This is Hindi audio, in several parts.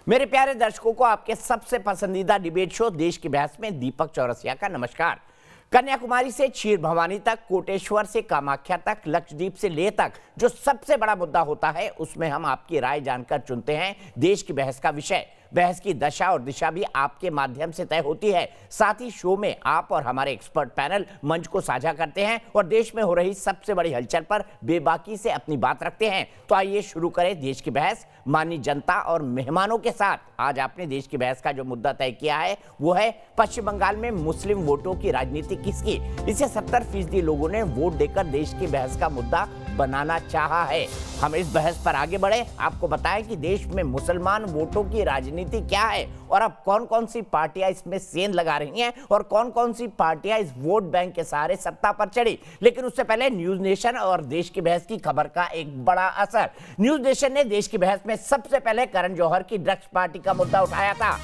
मेरे प्यारे दर्शकों को आपके सबसे पसंदीदा डिबेट शो देश की बहस में दीपक चौरसिया का नमस्कार। कन्याकुमारी से क्षीर भवानी तक, कोटेश्वर से कामाख्या तक, लक्षद्वीप से लेह तक जो सबसे बड़ा मुद्दा होता है उसमें हम आपकी राय जानकर चुनते हैं देश की बहस का विषय। बहस की दशा और दिशा भी आपके माध्यम से तय होती है। साथ ही शो में आप और हमारे एक्सपर्ट पैनल मंच को साझा करते हैं और देश में हो रही सबसे बड़ी हलचल पर बेबाकी से अपनी बात रखते हैं। तो आइए शुरू करें देश की बहस माननीय जनता और मेहमानों के साथ। आज आपने देश की बहस का जो मुद्दा तय किया है वो है पश्चिम बंगाल में मुस्लिम वोटों की राजनीति किसकी। इसे 70% लोगों ने वोट देकर देश की बहस का मुद्दा बनाना चाहा है। हम इस बहस पर आगे बढ़े, आपको बताएं कि देश में मुसलमान वोटों की राजनीति क्या है और अब कौन कौन सी पार्टियां इसमें सेंध लगा रही हैं और कौन कौन सी पार्टियां इस वोट बैंक के सहारे सत्ता पर चढ़ी। लेकिन उससे पहले न्यूज नेशन और देश की बहस की खबर का एक बड़ा असर। न्यूज नेशन ने देश की बहस में सबसे पहले करण जौहर की ड्रग्स पार्टी का मुद्दा उठाया था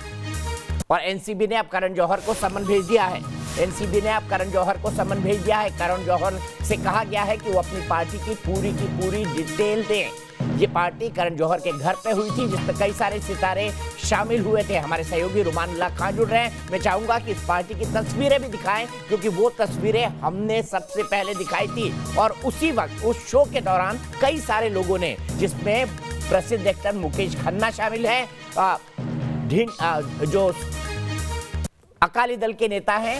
और एनसीबी ने अब करण जौहर को समन भेज दिया है। एनसीबी ने अब करण जौहर को समन भेज दिया है। करण जौहर से कहा गया है कि वो अपनी पार्टी की पूरी डिटेल दें। ये पार्टी करण जौहर के घर पे हुई थी जिसमें कई सारे सितारे शामिल हुए थे। हमारे सहयोगी रुमानुल्लाह खान जुड़ रहे हैं। मैं चाहूंगा कि इस पार्टी की तस्वीरें भी दिखाएं क्योंकि वो तस्वीरें हमने सबसे पहले दिखाई थी और उसी वक्त उस शो के दौरान कई सारे लोगों ने, जिसमें प्रसिद्ध एक्टर मुकेश खन्ना शामिल है, जो अकाली दल के नेता हैं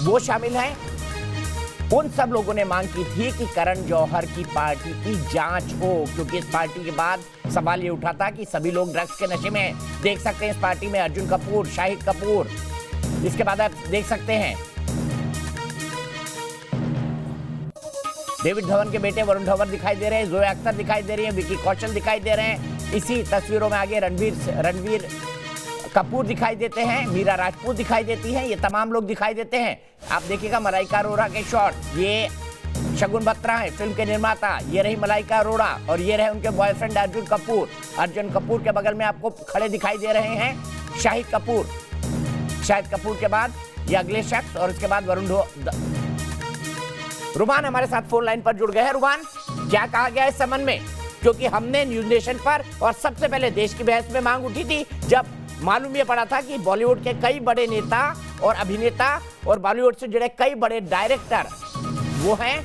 वो शामिल हैं। उन सब लोगों ने मांग की थी कि करण जौहर की पार्टी की जांच हो क्योंकि इस पार्टी के बाद सवाल ये उठा था कि सभी लोग ड्रग्स के नशे में हैं। देख सकते हैं इस पार्टी में अर्जुन कपूर, शाहिद कपूर, इसके बाद आप देख सकते हैं डेविड धवन के बेटे वरुण धवन दिखाई दे रहे हैं, जोया अख्तर दिखाई दे रही है, विकी कौशल दिखाई दे रहे हैं। इसी तस्वीरों में आगे रणवीर कपूर दिखाई देते हैं, मीरा राजपूत दिखाई देती हैं, ये तमाम लोग दिखाई देते हैं। आप देखिएगा मलाइका अरोड़ा के शॉट, ये शगुन बत्रा है फिल्म के निर्माता, ये रही मलाइका अरोड़ा और ये रहे उनके बॉयफ्रेंड अर्जुन कपूर। अर्जुन कपूर के बगल में आपको खड़े दिखाई दे रहे हैं शाहिद कपूर। शाहिद कपूर के बाद ये अगले शख्स और उसके बाद वरुण रुमान हमारे साथ फोन लाइन पर जुड़ गए हैं। रुमान, क्या कहा गया इस संबंध में? क्योंकि हमने न्यूज नेशन पर और सबसे पहले देश की बहस में मांग उठी थी जब मालूम ये पड़ा था कि बॉलीवुड के कई बड़े नेता और अभिनेता और बॉलीवुड से जुड़े कई बड़े डायरेक्टर वो हैं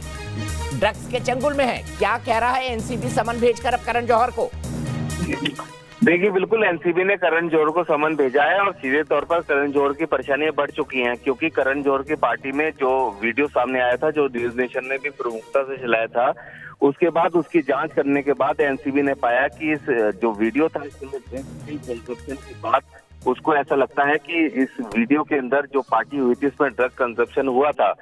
ड्रग्स के चंगुल में हैं। क्या कह रहा है एनसीबी समन भेजकर अब करण जौहर को? देखिए, बिल्कुल एनसीबी ने करण जौहर को समन भेजा है और सीधे तौर पर करण जौहर की परेशानियां बढ़ चुकी हैं क्योंकि करण जौहर की पार्टी में जो वीडियो सामने आया था, जो न्यूज नेशन ने भी प्रमुखता से चलाया था, उसके बाद उसकी जांच करने के बाद एनसीबी ने पाया कि इस जो वीडियो था इसमें की बात, उसको ऐसा लगता है कि इस वीडियो के अंदर जो पार्टी हुई थी इसमें ड्रग कंजप्शन हुआ था,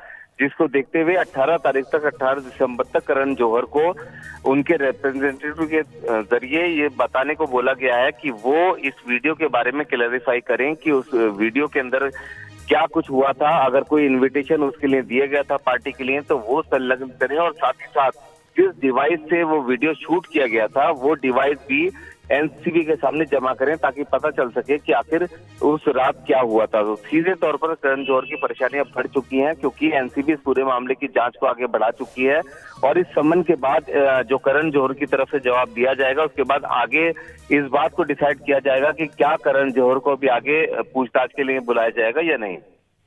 जिसको देखते हुए 18 तारीख तक 18 दिसंबर तक करण जौहर को उनके रिप्रेजेंटेटिव के जरिए ये बताने को बोला गया है कि वो इस वीडियो के बारे में क्लैरिफाई करें कि उस वीडियो के अंदर क्या कुछ हुआ था, अगर कोई इन्विटेशन उसके लिए दिया गया था पार्टी के लिए तो वो संलग्न करें और साथ ही साथ जिस डिवाइस से वो वीडियो शूट किया गया था वो डिवाइस भी एनसीबी के सामने जमा करें ताकि पता चल सके कि आखिर उस रात क्या हुआ था। तो सीधे तौर पर करण जौहर की परेशानियां बढ़ चुकी हैं क्योंकि एनसीबी इस पूरे मामले की जांच को आगे बढ़ा चुकी है और इस सम्मन के बाद जो करण जौहर की तरफ से जवाब दिया जाएगा उसके बाद आगे इस बात को डिसाइड किया जाएगा कि क्या करण जौहर को भी आगे पूछताछ के लिए बुलाया जाएगा या नहीं।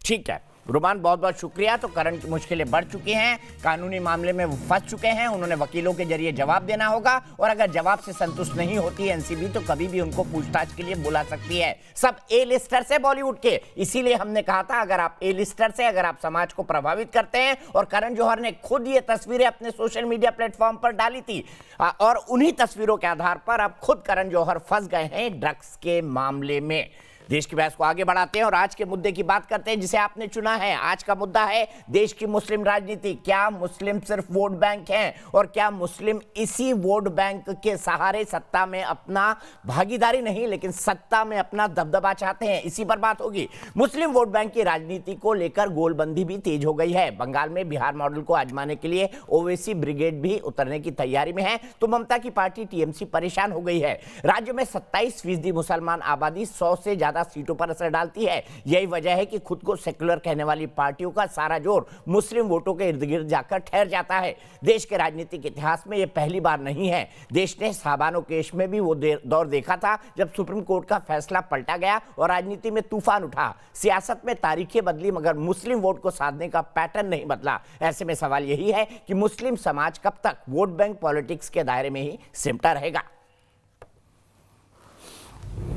ठीक है रुमान, बहुत बहुत शुक्रिया। तो करण की मुश्किलें बढ़ चुकी हैं, कानूनी मामले में वो फंस चुके हैं, उन्होंने वकीलों के जरिए जवाब देना होगा और अगर जवाब से संतुष्ट नहीं होती है एनसीबी तो कभी भी उनको पूछताछ के लिए बुला सकती है। सब ए लिस्टर से बॉलीवुड के, इसीलिए हमने कहा था अगर आप ए लिस्टर से, अगर आप समाज को प्रभावित करते हैं, और करण जौहर ने खुद ये तस्वीरें अपने सोशल मीडिया प्लेटफॉर्म पर डाली थी और उन्हीं तस्वीरों के आधार पर अब खुद करण जौहर फंस गए हैं ड्रग्स के मामले में। देश की बहस को आगे बढ़ाते हैं और आज के मुद्दे की बात करते हैं जिसे आपने चुना है। आज का मुद्दा है देश की मुस्लिम राजनीति। क्या मुस्लिम सिर्फ वोट बैंक हैं और क्या मुस्लिम इसी वोट बैंक के सहारे सत्ता में अपना भागीदारी नहीं लेकिन सत्ता में अपना दबदबा चाहते हैं? इसी पर बात होगी। मुस्लिम वोट बैंक की राजनीति को लेकर गोलबंदी भी तेज हो गई है। बंगाल में बिहार मॉडल को आजमाने के लिए ओवैसी ब्रिगेड भी उतरने की तैयारी में है तो ममता की पार्टी टीएमसी परेशान हो गई है। राज्य में 27% मुसलमान आबादी, 100 से ज्यादा ज्यादा सीटों पर असर डालती है। यही वजह है कि खुद को सेक्युलर कहने वाली पार्टियों का सारा जोर मुस्लिम वोटों के इर्द गिर्द जाकर ठहर जाता है। देश के राजनीतिक इतिहास में यह पहली बार नहीं है। देश ने साबानो केस में भी वो दौर देखा था जब सुप्रीम कोर्ट का फैसला पलटा गया और राजनीति में तूफान उठा। सियासत में तारीखें बदली मगर मुस्लिम वोट को साधने का पैटर्न नहीं बदला। ऐसे में सवाल यही है कि मुस्लिम समाज कब तक वोट बैंक पॉलिटिक्स के दायरे में ही सिमटा रहेगा।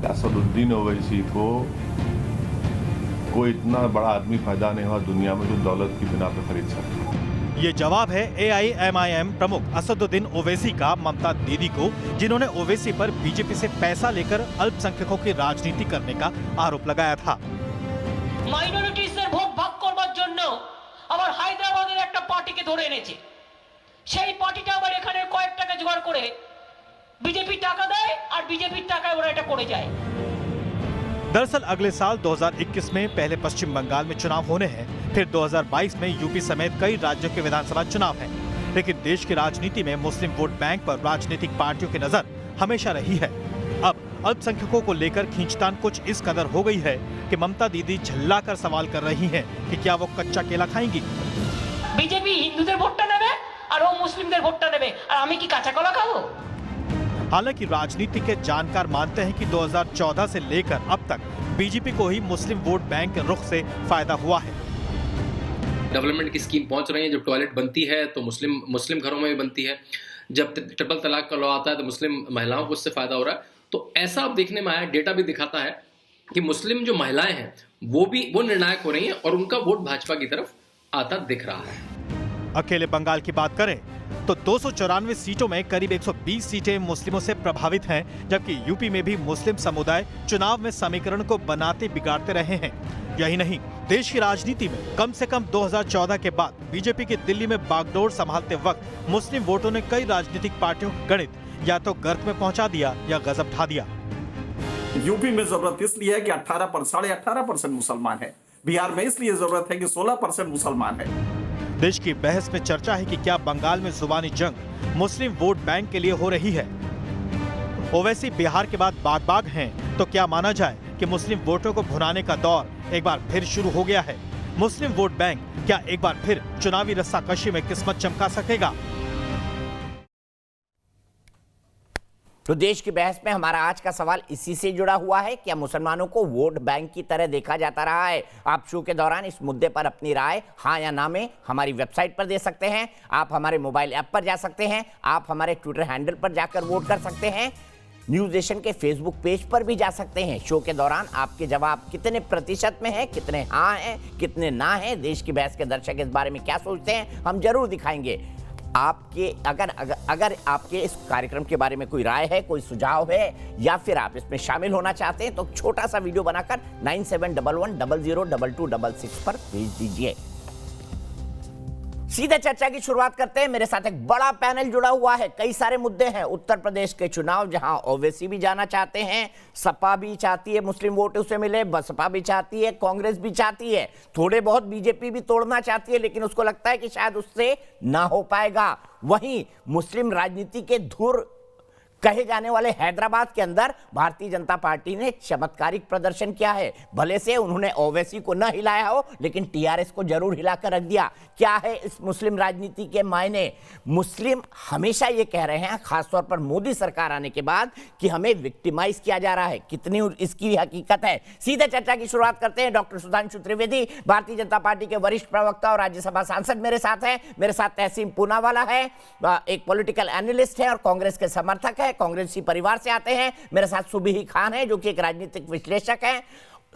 असदुद्दीन ओवैसी को कोई इतना बड़ा आदमी पैदा नहीं हुआ दुनिया में जो दौलत की बिना पर खरीद सकता। ये जवाब है AIMIM प्रमुख असदुद्दीन ओवैसी का ममता दीदी को, जिन्होंने ओवैसी पर बीजेपी से पैसा लेकर अल्पसंख्यकों की राजनीति करने का आरोप लगाया था। মাইনরিটিসদের ভোট ভাগ করবার জন্য আবার হায়দ্রাবাদের একটা পার্টিকে ধরে এনেছে। সেই পার্টিটা আবার এখানে কয়েক টাকা জোগাড় করে বিজেপি টাকা দেয় আর বিজেপির টাকায় ওরা এটা করে যায়। दरअसल अगले साल 2021 में पहले पश्चिम बंगाल में चुनाव होने हैं, फिर 2022 में यूपी समेत कई राज्यों के विधानसभा चुनाव हैं। लेकिन देश की राजनीति में मुस्लिम वोट बैंक पर राजनीतिक पार्टियों की नजर हमेशा रही है। अब अल्पसंख्यकों को लेकर खींचतान कुछ इस कदर हो गई है कि ममता दीदी झल्लाकर सवाल कर रही हैं कि क्या वो कच्चा केला खाएंगी। বিজেপি হিন্দুদের ভোটটা নেবে আর ও মুসলিমদের ভোটটা নেবে আর আমি কি কাঁচা কলা খাবো? हालांकि राजनीति के जानकार मानते हैं कि 2014 से लेकर अब तक बीजेपी को ही मुस्लिम वोट बैंक के रुख से फायदा हुआ है। डेवलपमेंट की स्कीम पहुंच रही है, जब टॉयलेट बनती है तो मुस्लिम घरों में भी बनती है, जब ट्रिपल तलाक का लॉ आता है तो मुस्लिम महिलाओं को उससे फायदा हो रहा है। तो ऐसा अब देखने में आया, डेटा भी दिखाता है कि मुस्लिम जो महिलाएं हैं वो निर्णायक हो रही हैं और उनका वोट भाजपा की तरफ आता दिख रहा है। अकेले बंगाल की बात करें तो 294 सीटों में करीब 120 सीटें मुस्लिमों से प्रभावित हैं, जबकि यूपी में भी मुस्लिम समुदाय चुनाव में समीकरण को बनाते बिगाड़ते रहे हैं। यही नहीं, देश की राजनीति में कम से कम 2014 के बाद बीजेपी की दिल्ली में बागडोर संभालते वक्त मुस्लिम वोटों ने कई राजनीतिक पार्टियों का गणित या तो गर्त में पहुंचा दिया या गजब ढा दिया। यूपी में जरूरत इसलिए है कि 18.5% मुसलमान है। बिहार में इसलिए जरूरत है कि 16% मुसलमान है। देश की बहस में चर्चा है कि क्या बंगाल में जुबानी जंग मुस्लिम वोट बैंक के लिए हो रही है। ओवैसी बिहार के बाद बाग हैं, तो क्या माना जाए कि मुस्लिम वोटों को भुनाने का दौर एक बार फिर शुरू हो गया है? मुस्लिम वोट बैंक क्या एक बार फिर चुनावी रस्साकशी में किस्मत चमका सकेगा? तो देश की बहस में हमारा आज का सवाल इसी से जुड़ा हुआ है। क्या मुसलमानों को वोट बैंक की तरह देखा जाता रहा है? आप शो के दौरान इस मुद्दे पर अपनी राय हाँ या ना में हमारी वेबसाइट पर दे सकते हैं। आप हमारे मोबाइल ऐप पर जा सकते हैं। आप हमारे ट्विटर हैंडल पर जाकर वोट कर सकते हैं। न्यूज नेशन के फेसबुक पेज पर भी जा सकते हैं। शो के दौरान आपके जवाब कितने प्रतिशत में है, कितने हाँ हैं, कितने ना हैं, देश की बहस के दर्शक इस बारे में क्या सोचते हैं, हम जरूर दिखाएंगे। आपके अगर आपके इस कार्यक्रम के बारे में कोई राय है, कोई सुझाव है या फिर आप इसमें शामिल होना चाहते हैं तो छोटा सा वीडियो बनाकर 9711002266 पर भेज दीजिए। सीधे चर्चा की शुरुआत करते हैं। मेरे साथ एक बड़ा पैनल जुड़ा हुआ है। कई सारे मुद्दे हैं। उत्तर प्रदेश के चुनाव, जहां ओवैसी भी जाना चाहते हैं, सपा भी चाहती है मुस्लिम वोट उसे मिले, बसपा भी चाहती है, कांग्रेस भी चाहती है, थोड़े बहुत बीजेपी भी तोड़ना चाहती है, लेकिन उसको लगता है कि शायद उससे ना हो पाएगा। वहीं मुस्लिम राजनीति के धुर कहे जाने वाले हैदराबाद के अंदर भारतीय जनता पार्टी ने चमत्कारिक प्रदर्शन किया है। भले से उन्होंने ओवैसी को न हिलाया हो, लेकिन टीआरएस को जरूर हिलाकर रख दिया। क्या है इस मुस्लिम राजनीति के मायने? मुस्लिम हमेशा ये कह रहे हैं, खासतौर पर मोदी सरकार आने के बाद, कि हमें विक्टिमाइज किया जा रहा है। कितनी इसकी हकीकत है? सीधे चर्चा की शुरुआत करते हैं। डॉक्टर सुधांशु त्रिवेदी, भारतीय जनता पार्टी के वरिष्ठ प्रवक्ता और राज्यसभा सांसद मेरे साथ हैं। मेरे साथ तहसीन पूनावाला है, एक पॉलिटिकल एनालिस्ट है और कांग्रेस के समर्थक है, कांग्रेसी परिवार से आते हैं। मेरे साथ सुबीही खान है जो कि एक राजनीतिक विश्लेषक हैं।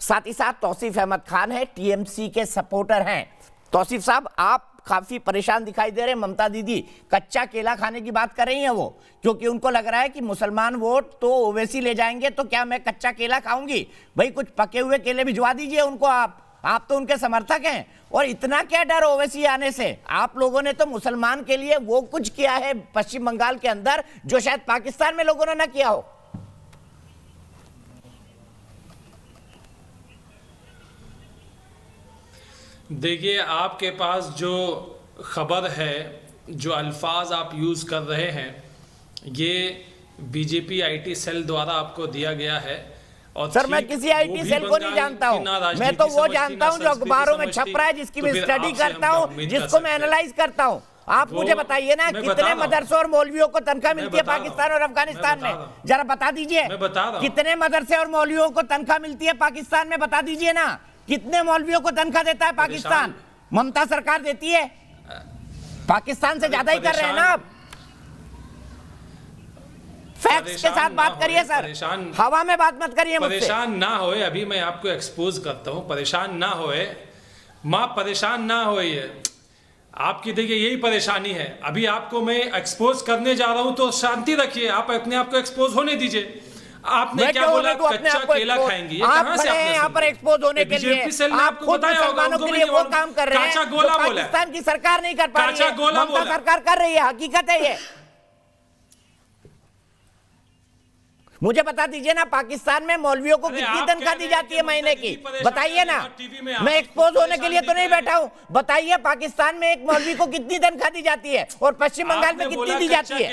साथ ही साथ तौसीफ अहमद खान है, टीएमसी के सपोर्टर हैं। तौसीफ साहब, आप काफी परेशान दिखाई दे रहे हैं। ममता दीदी कच्चा केला खाने की बात कर रही हैं वो, क्योंकि उनको लग रहा है कि मुसलमान वोट तो ओवैसी ले जाएंगे, तो क्या मैं कच्चा केला खाऊंगी? भाई कुछ पके हुए केले भिजवा दीजिए उनको। आप तो उनके समर्थक हैं। और इतना क्या डर ओवैसी आने से? आप लोगों ने तो मुसलमान के लिए वो कुछ किया है पश्चिम बंगाल के अंदर जो शायद पाकिस्तान में लोगों ने ना किया हो। देखिए, आपके पास जो खबर है, जो अल्फाज आप यूज़ कर रहे हैं, ये बीजेपी आईटी सेल द्वारा आपको दिया गया है और सर मैं ठीक किसी वो आईटी भी सेल को नहीं बंगाल जानता की हूँ, ना मैं राजनीति तो वो समझती, जानता ना हूँ जो संस्कृति अखबारों में समझती, छप रहा है, जिसकी तो मैं फिर स्टडी आपसे हम करता क्या हूँ, उम्मीद कर जिसको मैं सकते हैं? एनालाइज करता हूँ। आप वो मुझे बताइए ना मैं कितने बता रहा हूँ। मदरसों और मौलवियों को तनख्वाह मिलती है बता रहा हूँ। पाकिस्तान और अफगानिस्तान मैं में, बता रहा हूँ। जरा बता दीजिए। मैं बता रहा हूँ। कितने मदरसे और मौलवियों को तनख्वाह मिलती है पाकिस्तान में, बता दीजिए ना। कितने मौलवियों को तनख्वाह देता है पाकिस्तान? ममता सरकार देती है। पाकिस्तान से ज्यादा ही कर रहे हैं ना आप। फैक्ट्स के साथ बात करिए सर, हवा में बात मत करिए मुझसे। परेशान ना होए, अभी मैं आपको एक्सपोज करता हूं। परेशान ना होए माँ, परेशान ना होए। आपकी देखिए यही परेशानी है। अभी आपको मैं एक्सपोज करने जा रहा हूं तो शांति रखिए, आप अपने आप को एक्सपोज होने दीजिए। आपने क्या बोला, कच्चा केला खाएंगे? ये कहां से आपने यहाँ पर एक्सपोज होने के लिए आप खुद मुसलमानों के लिए वो काम कर रहे हैं जो पाकिस्तान की सरकार नहीं कर पा रही है, ममता सरकार कर रही है। हकीकत है ये। मुझे बता दीजिए ना, पाकिस्तान में मौलवियों को कितनी तनख्वाह दी जाती है महीने की, बताइए ना। मैं एक्सपोज होने के लिए तो नहीं बैठा हूं, बताइए पाकिस्तान में एक मौलवी को कितनी तनख्वाह दी जाती है और पश्चिम बंगाल में कितनी दी जाती है?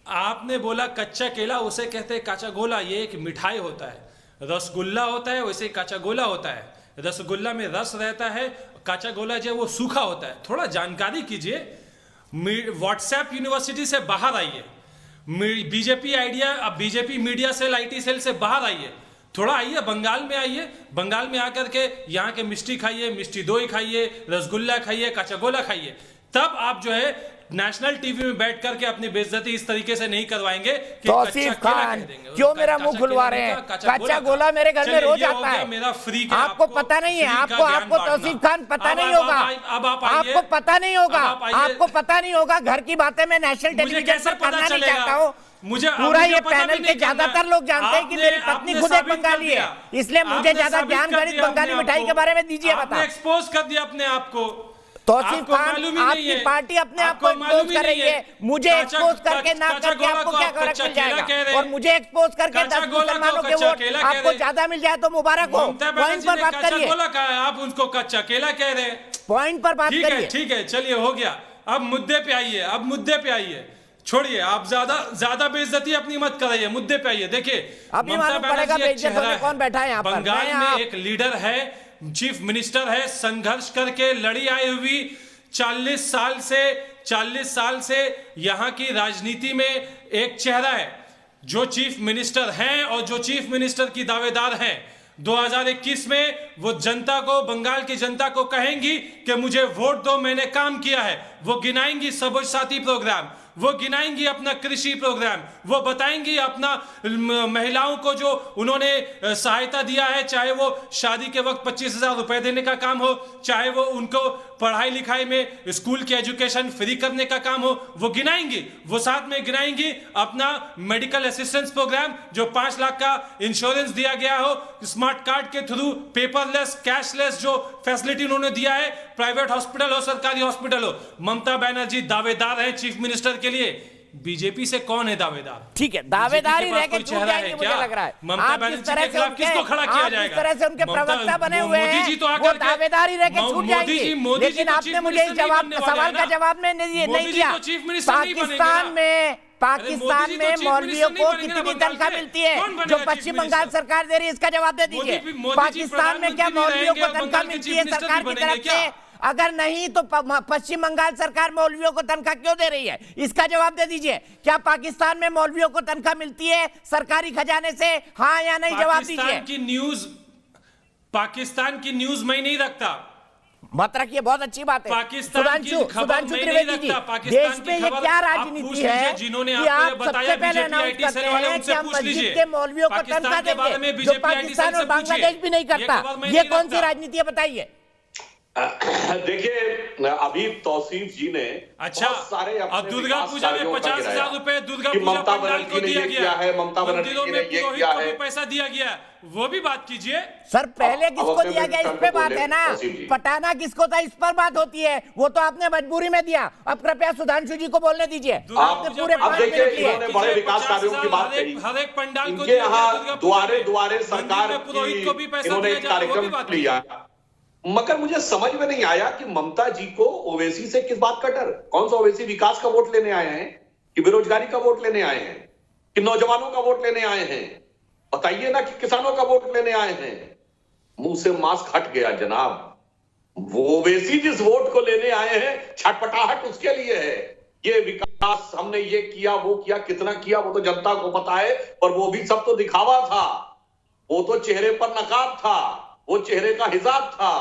आपने बोला कच्चा केला, उसे कहते हैं काचा गोला। ये एक मिठाई होता है, रसगुल्ला होता है, वैसे काचा गोला होता है। रसगुल्ला में रस रहता है, काचा गोला जो है वो सूखा होता है। थोड़ा जानकारी कीजिए। व्हाट्सएप यूनिवर्सिटी से बाहर आइए, बीजेपी आइडिया, अब BJP media cell, IT cell से बाहर आइए, थोड़ा आइए बंगाल में आइए। बंगाल में आकर के यहाँ के मिष्टी खाइए, मिष्टी दोई खाइए, रसगुल्ला खाइए, काचा गोला खाइए। तब आप जो है नेशनल टीवी में बैठ करके अपनी बेइज्जती इस तरीके से नहीं करवाएंगे कि तौसीफ खान क्यों मेरा मुंह खुलवा रहे हैं? कच्चा गोला मेरे घर में रोज आता है, मेरा फ्री का। आपको पता नहीं है, आपको तौसीफ खान पता नहीं होगा, आपको पता नहीं होगा, आपको पता नहीं होगा। घर की बातें मैं नेशनल टेलीविजन पर करना नहीं चाहता हूँ। मुझे पूरा ये पैनल के ज्यादातर लोग जानते हैं कि मेरी पत्नी खुद एक बंगाली है, इसलिए मुझे ज्यादा ज्ञान गणित बंगाली मिठाई के बारे में दीजिए बता। एक्सपोज कर दिया अपने आप को। तौसीफ खान, आपकी पार्टी अपने आप को एक्सपोज कर रही है। मुझे एक्सपोज करके ना करके आपको क्या फर्क मिल जाएगा? और मुझे एक्सपोज करके 10 मुसलमानों के वोट आपको ज्यादा मिल जाए तो मुबारक हो। पॉइंट पर बात करिए। आप उनको कच्चा केला कह रहे हैं, पॉइंट पर बात करिए। ठीक है, चलिए हो गया। अब मुद्दे पे आइए, अब मुद्दे पे आइए। छोड़िए, आप ज्यादा बेइज्जती अपनी मत कराइए, मुद्दे पे आइए। देखिए ममता बनर्जी एक चेहरा है, कौन बैठा है यहाँ पर? बंगाल में एक लीडर है, चीफ मिनिस्टर है, संघर्ष करके लड़ी आई हुई 40 साल से यहाँ की राजनीति में एक चेहरा है जो चीफ मिनिस्टर हैं और जो चीफ मिनिस्टर की दावेदार हैं। 2021 में वो जनता को, बंगाल की जनता को कहेंगी कि मुझे वोट दो, मैंने काम किया है। वो गिनाएंगी सबुज साथी प्रोग्राम, वो गिनाएंगी अपना कृषि प्रोग्राम, वो बताएंगी अपना महिलाओं को जो उन्होंने सहायता दिया है, चाहे वो शादी के वक्त 25,000 रुपए देने का काम हो, चाहे वो उनको पढ़ाई लिखाई में स्कूल की एजुकेशन फ्री करने का काम हो, वो गिनाएंगी। वो साथ में गिनाएंगी अपना मेडिकल असिस्टेंस प्रोग्राम, जो 5 लाख का इंश्योरेंस दिया गया हो, स्मार्ट कार्ड के थ्रू पेपरलेस कैशलेस जो फैसिलिटी उन्होंने दिया है, प्राइवेट हॉस्पिटल हो, सरकारी हॉस्पिटल हो। ममता बनर्जी दावेदार है चीफ मिनिस्टर के लिए। बीजेपी से कौन है दावेदार? ठीक है, दावेदारी रह के छूट जाएंगे मुझे लग रहा है। ममता बनर्जी के खिलाफ किसको खड़ा किया जाएगा? जिस तरह से उनके प्रवक्ता बने हुए हैं, वो दावेदारी रह के छूट जाएंगे। लेकिन आपने मुझे इस सवाल का जवाब नहीं दिया। पाकिस्तान में मौलवियों को कितनी तनख्वाह मिलती है जो पश्चिम बंगाल सरकार दे रही है, इसका जवाब दे दीजिए। पाकिस्तान में क्या मौलवियों को तनख्वाह मिलती है सरकार की तरफ से? अगर नहीं तो पश्चिम बंगाल सरकार मौलवियों को तनख्वाह क्यों दे रही है, इसका जवाब दे दीजिए। क्या पाकिस्तान में मौलवियों को तनख्वाह मिलती है सरकारी खजाने से, हाँ या नहीं? जवाब दीजिए। पाकिस्तान की न्यूज मैं नहीं रखता, मत रखिए, बहुत अच्छी बात है। सुधांशु त्रिवेदी जी, देश में ये क्या राजनीति है कि आप सबसे पहले अनाउंस करते हैं कि हम मस्जिद के मौलवियों को तनख्वाह देंगे, जो पाकिस्तान और बांग्लादेश भी नहीं करता। ये कौन सी राजनीति है बताइए? देखिए, अभी तौसीफ जी ने सारे अब दुर्गा पूजा में 50,000 रुपए दुर्गा पूजा पंडाल को दिया गया है, ममता बनर्जी ने ये किया है, पैसा दिया गया, वो भी बात कीजिए। सर पहले किसको दिया गया इस पे बात है ना, पटाना किसको था इस पर बात होती है। वो तो आपने मजबूरी में दिया। अब कृपया सुधांशु जी को बोलने दीजिए। आपने पूरे 5 मिनट लिए। बड़े विकास कार्यों की बात कही, हर एक पंडाल को इनके यहाँ द्वारे सरकार इन्होंने एक कार्यक्रम लिया, मगर मुझे समझ में नहीं आया कि ममता जी को ओवैसी से किस बात का डर? कौन सा ओवैसी विकास का वोट लेने आए हैं? कि बेरोजगारी का वोट लेने आए हैं, कि नौजवानों का वोट लेने आए हैं? बताइए ना कि किसानों का वोट लेने आए हैं? मुंह से मास्क हट गया जनाब। वो ओवैसी जिस वोट को लेने आए हैं, छटपटाहट उसके लिए है। ये विकास हमने ये किया, वो किया, कितना किया वो तो जनता को पता है, पर वो भी सब तो दिखावा था, वो तो चेहरे पर नकाब था, वो चेहरे का हिजाब था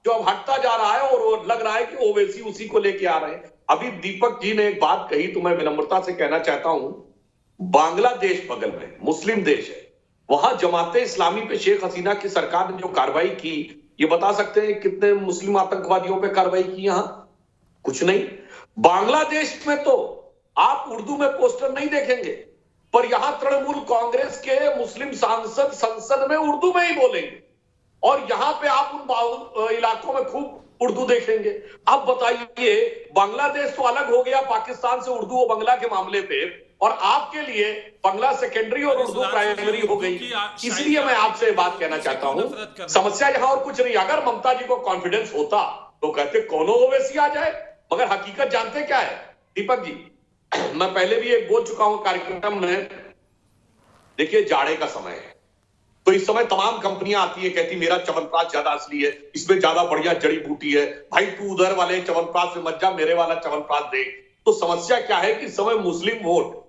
जो अब हटता जा रहा है, और वो लग रहा है कि ओवैसी उसी को लेके आ रहे हैं। अभी दीपक जी ने एक बात कही तो मैं विनम्रता से कहना चाहता हूं, बांग्लादेश बगल में मुस्लिम देश है, वहां जमाते इस्लामी पे शेख हसीना की सरकार ने जो कार्रवाई की, ये बता सकते हैं कितने मुस्लिम आतंकवादियों पे कार्रवाई की? यहां कुछ नहीं। बांग्लादेश में तो आप उर्दू में पोस्टर नहीं देखेंगे, पर यहां तृणमूल कांग्रेस के मुस्लिम सांसद संसद में उर्दू में ही बोलेंगे, और यहां पे आप उन इलाकों में खूब उर्दू देखेंगे। अब बताइए, बांग्लादेश तो अलग हो गया पाकिस्तान से उर्दू और बांग्ला के मामले पे, और आपके लिए बांग्ला सेकेंडरी और उर्दू प्राइमरी हो गई। इसलिए मैं आपसे बात कहना चाहता हूं, समस्या यहां और कुछ नहीं। अगर ममता जी को कॉन्फिडेंस होता तो कहते कोनो ओवैसी आ जाए, मगर हकीकत जानते क्या है दीपक जी? मैं पहले भी एक बोल चुका हूं कार्यक्रम में, देखिए जाड़े का समय है, तो इस समय तमाम कंपनियां आती है, कहती मेरा च्यवनप्राश ज्यादा असली है, इसमें ज्यादा बढ़िया जड़ी बूटी है, भाई तू उधर वाले च्यवनप्राश से मत जा, मेरे वाला च्यवनप्राश दे। तो समस्या क्या है कि इस समय मुस्लिम वोट,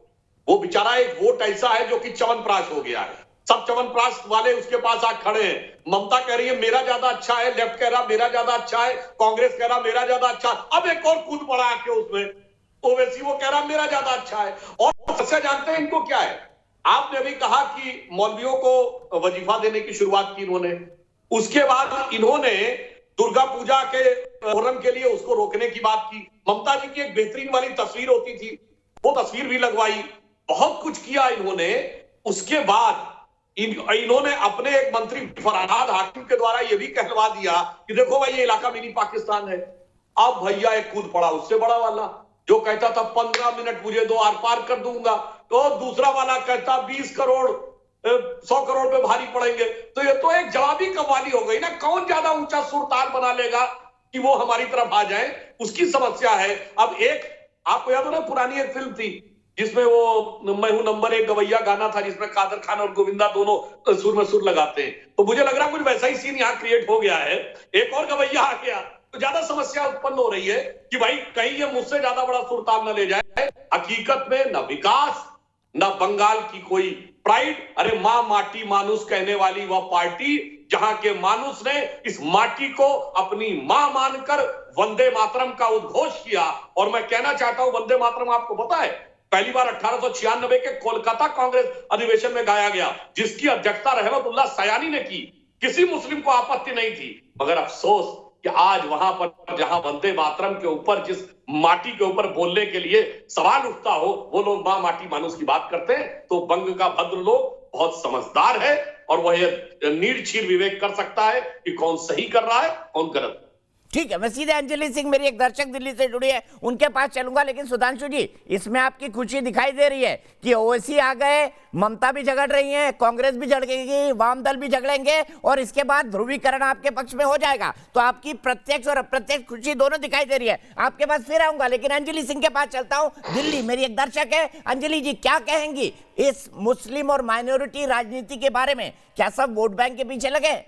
वो बेचारा एक वोट ऐसा है जो कि च्यवनप्राश हो गया है, सब च्यवनप्राश वाले उसके पास आ खड़े हैं। ममता कह रही है मेरा ज्यादा अच्छा है, लेफ्ट कह रहा मेरा ज्यादा अच्छा है, कांग्रेस कह रहा मेरा ज्यादा अच्छा है, अब एक और कूद पड़ा आके उसमें ओवैसी, वो कह रहा मेरा ज्यादा अच्छा है। और समस्या जानते हैं इनको क्या है? आपने अभी कहा कि मौलवियों को वजीफा देने की शुरुआत की इन्होंने, उसके बाद इन्होंने दुर्गा पूजा के मुहर्रम के लिए उसको रोकने की बात की। ममता जी की एक बेहतरीन वाली तस्वीर होती थी, वो तस्वीर भी लगवाई, बहुत कुछ किया इन्होंने। उसके बाद इन्होंने अपने एक मंत्री फरहाद हाकिम के द्वारा यह भी कहलवा दिया कि देखो भाई ये इलाका मिनी पाकिस्तान है। अब भैया एक कूद पड़ा उससे बड़ा वाला, जो कहता था 15 मिनट मुझे दो आर पार कर दूंगा, तो दूसरा वाला कहता 20 करोड़ 100 करोड़ पे भारी पड़ेंगे। तो ये तो एक जवाबी कव्वाली हो गई ना, कौन ज्यादा ऊंचा सुरताल बना लेगा कि वो हमारी तरफ आ जाए, उसकी समस्या है। अब एक आपको याद हो ना, पुरानी एक फिल्म थी जिसमें वो मैं हूं नंबर 1 गवैया गाना था, जिसमें कादर खान और गोविंदा दोनों सुर में सुर लगाते हैं। तो मुझे लग रहा है कुछ वैसा ही सीन यहाँ क्रिएट हो गया है, एक और गवैया आ गया, तो ज्यादा समस्या उत्पन्न हो रही है कि भाई कहीं ये मुझसे ज्यादा बड़ा सुरताल न ले जाए। हकीकत में न विकास, न बंगाल की कोई प्राइड। अरे मां माटी मानुस कहने वाली वह पार्टी, जहां के मानुस ने इस माटी को अपनी मां मानकर वंदे मातरम का उद्घोष किया। और मैं कहना चाहता हूं, वंदे मातरम आपको पता है पहली बार 1896 के कोलकाता कांग्रेस अधिवेशन में गाया गया, जिसकी अध्यक्षता रहमतुल्लाह सयानी ने की। किसी मुस्लिम को आपत्ति नहीं थी, मगर अफसोस कि आज वहां पर जहां वंदे मातरम के ऊपर, जिस माटी के ऊपर बोलने के लिए सवाल उठता हो, वो लोग मां माटी मानुस की बात करते हैं। तो बंग का भद्र लोग बहुत समझदार है, और वह नीड़ छीर विवेक कर सकता है कि कौन सही कर रहा है कौन गलत। ठीक है, मैं सीधे अंजलि सिंह, मेरी एक दर्शक दिल्ली से जुड़ी है, उनके पास चलूंगा। लेकिन सुधांशु जी, इसमें आपकी खुशी दिखाई दे रही है कि ओवैसी आ गए, ममता भी झगड़ रही है, कांग्रेस भी झगड़ेगी, वाम दल भी झगड़ेंगे, और इसके बाद ध्रुवीकरण आपके पक्ष में हो जाएगा। तो आपकी प्रत्यक्ष और अप्रत्यक्ष खुशी दोनों दिखाई दे रही है। आपके पास फिर आऊंगा, लेकिन अंजलि सिंह के पास चलता हूं। दिल्ली मेरी एक दर्शक है। अंजलि जी, क्या कहेंगी इस मुस्लिम और माइनॉरिटी राजनीति के बारे में? क्या सब वोट बैंक के पीछे लगे?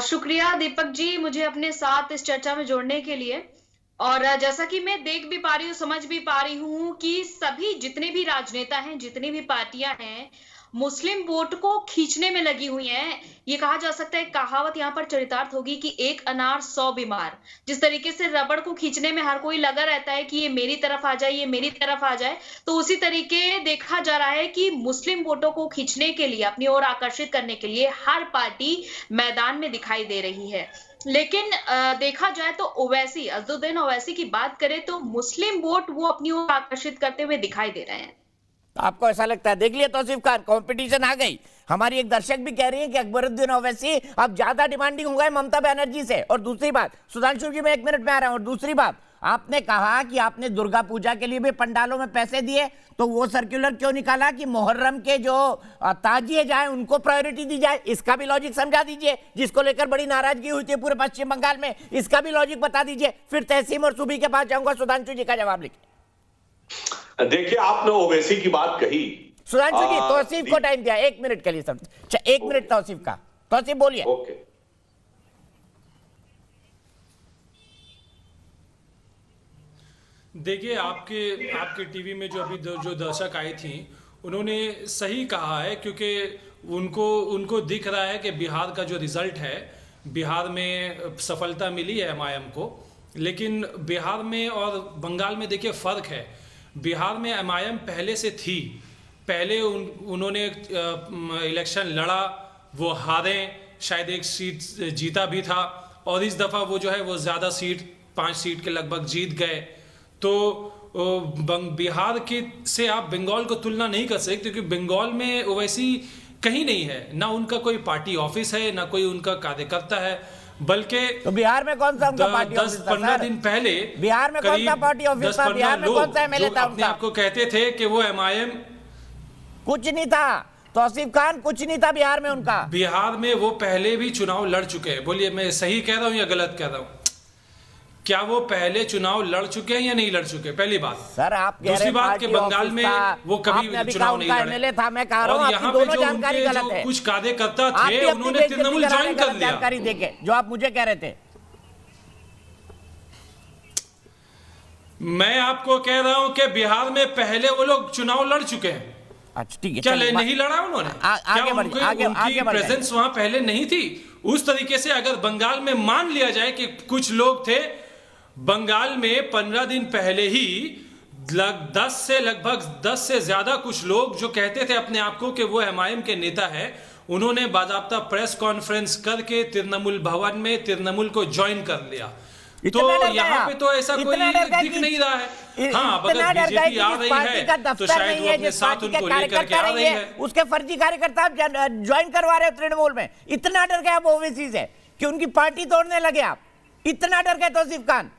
शुक्रिया दीपक जी, मुझे अपने साथ इस चर्चा में जोड़ने के लिए। और जैसा कि मैं देख भी पा रही हूँ, समझ भी पा रही हूँ कि सभी जितने भी राजनेता हैं, जितनी भी पार्टियां हैं, मुस्लिम वोट को खींचने में लगी हुई हैं। ये कहा जा सकता है, कहावत यहाँ पर चरितार्थ होगी कि एक अनार 100 बीमार। जिस तरीके से रबड़ को खींचने में हर कोई लगा रहता है कि ये मेरी तरफ आ जाए, ये मेरी तरफ आ जाए, तो उसी तरीके देखा जा रहा है कि मुस्लिम वोटों को खींचने के लिए, अपनी ओर आकर्षित करने के लिए हर पार्टी मैदान में दिखाई दे रही है। लेकिन देखा जाए तो ओवैसी, अज़दुद्दीन ओवैसी की बात करें तो मुस्लिम वोट वो अपनी ओर आकर्षित करते हुए दिखाई दे रहे हैं। आपको ऐसा लगता है? देख लिया तौसीफ खान, कंपटीशन आ गई। हमारी एक दर्शक भी कह रही है कि अकबरुद्दीन ओवैसी अब ज्यादा डिमांडिंग हो गए ममता बनर्जी से। और दूसरी बात, सुधांशु जी मैं 1 मिनट में आ रहा हूं। और दूसरी बात, आपने कहा कि आपने दुर्गा पूजा के लिए भी पंडालों में पैसे दिए, तो वो सर्कुलर क्यों निकाला कि मुहर्रम के जो ताजिए जाए उनको प्रायोरिटी दी जाए? इसका भी लॉजिक समझा दीजिए, जिसको लेकर बड़ी नाराजगी हुई थी पूरे पश्चिम बंगाल में। इसका भी लॉजिक बता दीजिए, फिर तहसीम और सूबी के पास जाऊंगा। सुधांशु जी का जवाब लिखिए। देखिए, आपने ओवैसी की बात कही। सुधांशु जी, तौसीफ को टाइम दिया 1 मिनट के लिए सर। 1 मिनट तौसीफ का। तौसीफ बोलिए। ओके। देखिए, आपके टीवी में जो अभी जो दर्शक आई थी, उन्होंने सही कहा है, क्योंकि उनको दिख रहा है कि बिहार का जो रिजल्ट है, बिहार में सफलता मिली है एमआईएम को, लेकिन बिहार में और बंगाल में देखिए फर्क है। बिहार में एमआईएम पहले से थी, पहले उन्होंने इलेक्शन लड़ा, वो हारे, शायद एक सीट जीता भी था, और इस दफ़ा वो जो है वो ज़्यादा सीट 5 सीट के लगभग जीत गए। तो बिहार के से आप बंगाल को तुलना नहीं कर सकते, क्योंकि बंगाल में ओवैसी कहीं नहीं है, ना उनका कोई पार्टी ऑफिस है, ना कोई उनका कार्यकर्ता है, बल्कि तो बिहार में कौन सा उनका पार्टी ऑफिस था? 10-15 दिन पहले बिहार में कौन सा पार्टी ऑफिस था? बिहार में कौन सा एमएलए था अपने उनका? आपको कहते थे कि वो एमआईएम, कुछ नहीं था। तौसीफ खान, कुछ नहीं था बिहार में उनका। बिहार में वो पहले भी चुनाव लड़ चुके हैं। बोलिए, मैं सही कह रहा हूं या गलत कह रहा हूं? क्या वो पहले चुनाव लड़ चुके हैं या नहीं लड़ चुके? पहली बात। सर, आप दूसरी बात कि बंगाल में वो कभी चुनाव नहीं लड़े। एमएलए था, मैं कह रहा हूं, और आपकी यहाँ पे दोनों जो जानकारी उनके गलत है। कुछ कार्यकर्ता आप थे, भी अपनी उन्होंने बेइज्जती तृणमूल कराने ज्वाइन गलत कर लिया। जानकारी देके जो आप मुझे कह रहे थे। मैं आपको कह रहा हूं कि बिहार में पहले वो लोग चुनाव लड़ चुके हैं। अच्छा, ठीक है। क्या नहीं लड़ा उन्होंने? क्या उनकी प्रेजेंस वहां पहले नहीं थी? उस तरीके से अगर बंगाल में मान लिया जाए कि कुछ लोग थे, बंगाल में 15 दिन पहले ही 10 से ज्यादा कुछ लोग जो कहते थे अपने आप को कि वो एमआईएम के नेता है, उन्होंने बाकायदा प्रेस कॉन्फ्रेंस करके तृणमूल भवन में तृणमूल को ज्वाइन कर लिया। तो यहाँ पे तो ऐसा कोई दिख नहीं रहा है। हाँ, अगर बीजेपी आ रही है तो शायद वो अपने साथ उनको लेकर के आ रही है। उसके फर्जी कार्यकर्ता ज्वाइन करवा रहे हो तृणमूल में। इतना डर गए आप ओवैसी से कि उनकी पार्टी तोड़ने लगे आप? इतना डर गए तौसीफ खान?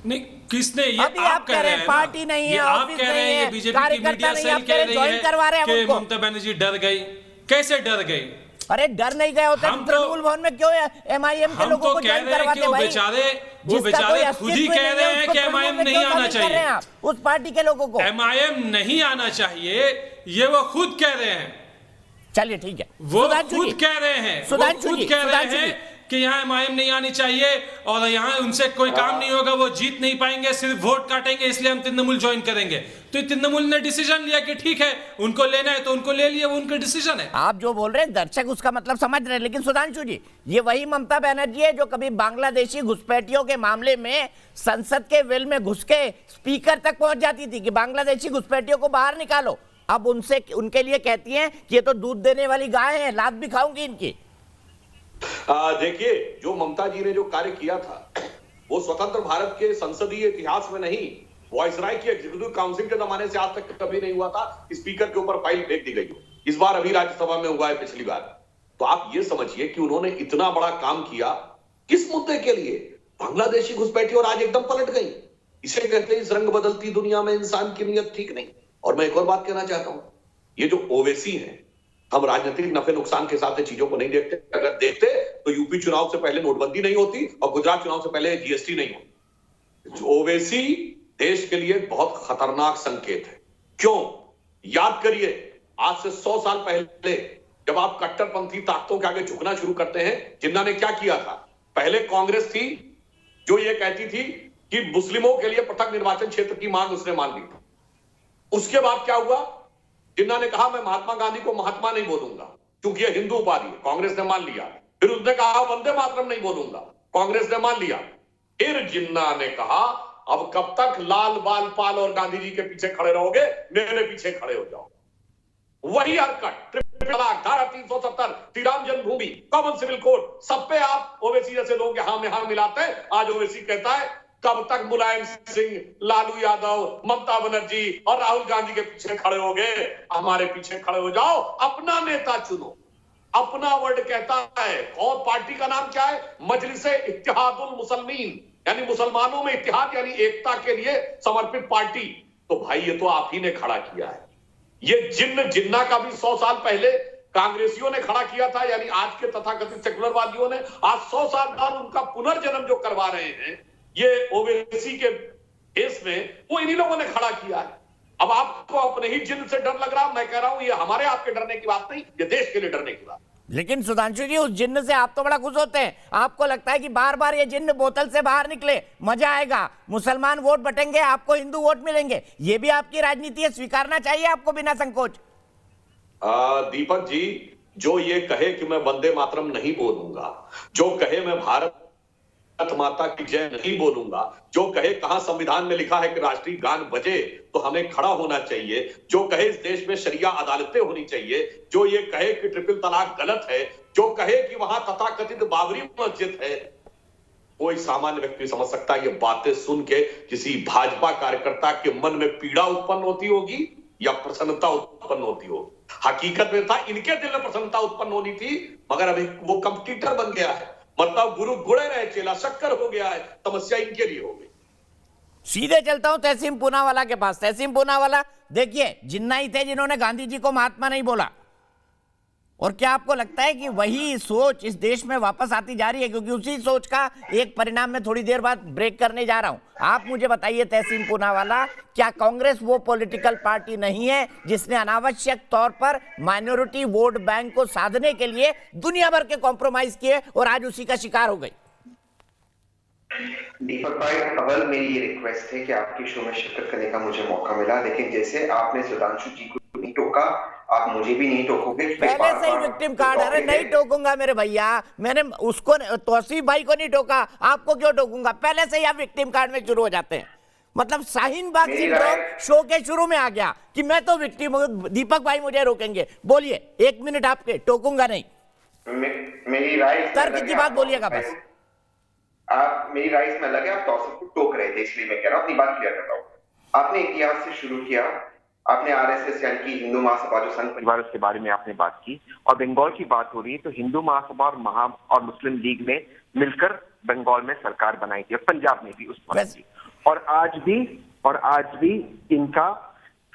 नहीं, किसने ये? आप कह रहे हैं पार्टी नहीं है, आप कह रहे हैं, बीजेपी की मीडिया सेल कह रही है कि ममता बनर्जी डर गई। कैसे डर गई? अरे डर नहीं गए होते तृणमूल भवन में, क्यों एमआईएम के लोगों को ज्वाइन करवाते? वो बेचारे खुद ही कह रहे हैं कि एमआईएम नहीं आना चाहिए। उस पार्टी के लोगों को एमआईएम नहीं आना चाहिए, ये वो खुद कह रहे हैं। चलिए, ठीक है। वो खुद कह रहे हैं, सुधांशु जी कि यहाँ एमआईएम नहीं आनी चाहिए और यहाँ उनसे कोई काम नहीं होगा, वो जीत नहीं पाएंगे, सिर्फ वोट काटेंगे, इसलिए हम तृणमूल ज्वाइन करेंगे। तो तृणमूल ने डिसीजन लिया कि ठीक है, उनको लेना है तो उनको ले लिया, वो उनका डिसीजन है। आप जो बोल रहे हैं दर्शक उसका मतलब समझ रहे हैं, लेकिन सुधांशु जी, ये वही ममता बनर्जी है जो कभी बांग्लादेशी घुसपैठियों के मामले में संसद के वेल में घुस के स्पीकर तक पहुंच जाती थी कि बांग्लादेशी घुसपैठियों को बाहर निकालो। अब उनके लिए कहती हैं कि ये तो दूध देने वाली गाय है, लात भी खाऊंगी इनकी। देखिए, जो ममता जी ने जो कार्य किया था, वो स्वतंत्र भारत के संसदीय इतिहास में नहीं, वायसराय की एग्जीक्यूटिव काउंसिल के जमाने से आज तक कभी नहीं हुआ था। स्पीकर के ऊपर फाइल फेंक दी गई हो। इस बार अभी राज्यसभा में हुआ है, पिछली बार। तो आप ये समझिए कि उन्होंने इतना बड़ा काम किया किस मुद्दे के लिए? बांग्लादेशी घुसपैठी और आज एकदम पलट गई। इसे कहते हैं इस रंग बदलती दुनिया में इंसान की नीयत ठीक नहीं। और मैं एक और बात कहना चाहता हूं, ये जो ओवैसी है, हम राजनीतिक नफे नुकसान के साथ चीजों को नहीं देखते। अगर देखते तो यूपी चुनाव से पहले नोटबंदी नहीं होती और गुजरात चुनाव से पहले जीएसटी नहीं होती। ओवैसी देश के लिए बहुत खतरनाक संकेत है। क्यों? याद करिए, आज से 100 साल पहले जब आप कट्टरपंथी ताकतों के आगे झुकना शुरू करते हैं, जिन्ना ने क्या किया था? पहले कांग्रेस थी जो ये कहती थी कि मुस्लिमों के लिए पृथक निर्वाचन क्षेत्र की मांग उसने मान ली। उसके बाद क्या हुआ? जिन्ना ने कहा मैं महात्मा गांधी को महात्मा नहीं बोलूंगा क्योंकि यह हिंदू उपाधि है, कांग्रेस ने मान लिया। फिर उसने कहा वंदे मातरम नहीं बोलूंगा, कांग्रेस ने मान लिया। फिर जिन्ना ने कहा अब कब तक लाल बाल पाल और गांधी जी के पीछे खड़े रहोगे, मेरे पीछे खड़े हो जाओ। वही हरकत, ट्रिपल तलाक, धारा 370, श्री राम जन्मभूमि, कॉमन सिविल कोड, सब पे आप ओवैसी जैसे लोग यहां में हां मिलाते हैं। आज ओवैसी कहता है कब तक मुलायम सिंह, लालू यादव, ममता बनर्जी और राहुल गांधी के पीछे खड़े हो गए? हमारे पीछे खड़े हो जाओ, अपना नेता चुनो। अपना वर्ड कहता है, और पार्टी का नाम क्या है? मजलिसे इत्तेहादुल मुसलमीन, यानी मुसलमानों में इत्तेहाद यानी एकता के लिए समर्पित पार्टी। तो भाई ये तो आप ही ने खड़ा किया है। ये जिन्ना का भी 100 साल पहले कांग्रेसियों ने खड़ा किया था, यानी आज के तथाकथित सेकुलरवादियों ने आज 100 साल बाद उनका पुनर्जन्म जो करवा रहे हैं ये ओवैसी के केस में, वो इन्हीं लोगों ने खड़ा किया है। अब आपको अपने ही जिन्न से डर लग रहा, मैं कह रहा हूं ये हमारे आपके डरने की बात नहीं, ये देश के लिए डरने की बात। लेकिन सुधांशु जी, उस जिन्न से आप तो बड़ा खुश होते हैं, आपको लगता है कि बार बार ये जिन्न बोतल से बाहर निकले, मजा आएगा, मुसलमान वोट बटेंगे, आपको हिंदू वोट मिलेंगे। ये भी आपकी राजनीति है, स्वीकारना चाहिए आपको बिना संकोच। दीपक जी, जो ये कहे कि मैं वंदे मातरम नहीं बोलूंगा, जो कहे मैं भारत माता की जय नहीं बोलूंगा, जो कहे कहां संविधान में लिखा है कि राष्ट्रीय गान बजे तो हमें खड़ा होना चाहिए, जो कहे इस देश में शरिया अदालतें होनी चाहिए, जो ये कहे कि ट्रिपल तलाक गलत है, जो कहे कि वहां तथाकथित बाबरी मस्जिद है, कोई सामान्य व्यक्ति समझ सकता है ये बातें सुन के किसी भाजपा कार्यकर्ता के मन में पीड़ा उत्पन्न होती होगी या प्रसन्नता उत्पन्न होती होगी। हकीकत में था इनके दिल में प्रसन्नता उत्पन्न होनी थी, मगर अभी वो कंपटीटर बन गया है, मतलब गुरु गुड़े रहे चेला शक्कर हो गया है, समस्या इनके लिए हो गई। सीधे चलता हूं तहसीन पूनावाला के पास। तहसीन पूनावाला, देखिए, जिन्ना ही थे जिन्होंने गांधी जी को महात्मा नहीं बोला, और क्या आपको लगता है कि वही सोच इस देश में वापस आती जा रही है? क्योंकि उसी सोच का एक परिणाम मैं थोड़ी देर बाद ब्रेक करने जा रहा हूं। आप मुझे बताइए तहसीन पूनावाला, क्या कांग्रेस वो पॉलिटिकल पार्टी नहीं है जिसने अनावश्यक तौर पर माइनॉरिटी वोट बैंक को साधने के लिए दुनिया भर के कॉम्प्रोमाइज किए और आज उसी का शिकार हो गई? दीपक भाई, अव्वल मेरी ये रिक्वेस्ट है कि आपके शो में शिरकत करने का मुझे मौका मिला, लेकिन जैसे आपने सुधांशु जी को नहीं टोका, आप मुझे भी नहीं टोकोगे। पहले से ही विक्टिम कार्ड। अरे नहीं टोकूंगा मेरे भैया, मैंने उसको तौसीफ भाई को नहीं टोका, आपको क्यों टोकूंगा? पहले से ही आप विक्टिम कार्ड में शुरू हो जाते हैं। मतलब शाहीन बाग सिंड्रोम शो के शुरू में आ गया कि मैं तो विक्टिम हूं, दीपक भाई मुझे रोकेंगे। बोलिए, 1 मिनट आपके, टोकूंगा नहीं। मेरी राय तर्क की बात बोलिएगा बस। आप मेरी राय में लगे, आप तौसीफ को टोक रहे थे, इसलिए मैं कह रहा हूं, अपनी बात क्लियर करता हूं। आपने इतिहास से शुरू किया, आपने आरएसएस यानी कि हिंदू महासभा जो संघ परिवार, उसके बारे में आपने बात की, और बंगाल की बात हो रही है तो हिंदू महासभा और मुस्लिम लीग ने मिलकर बंगाल में सरकार बनाई थी, और पंजाब में भी उस वक्त थी, और आज भी इनका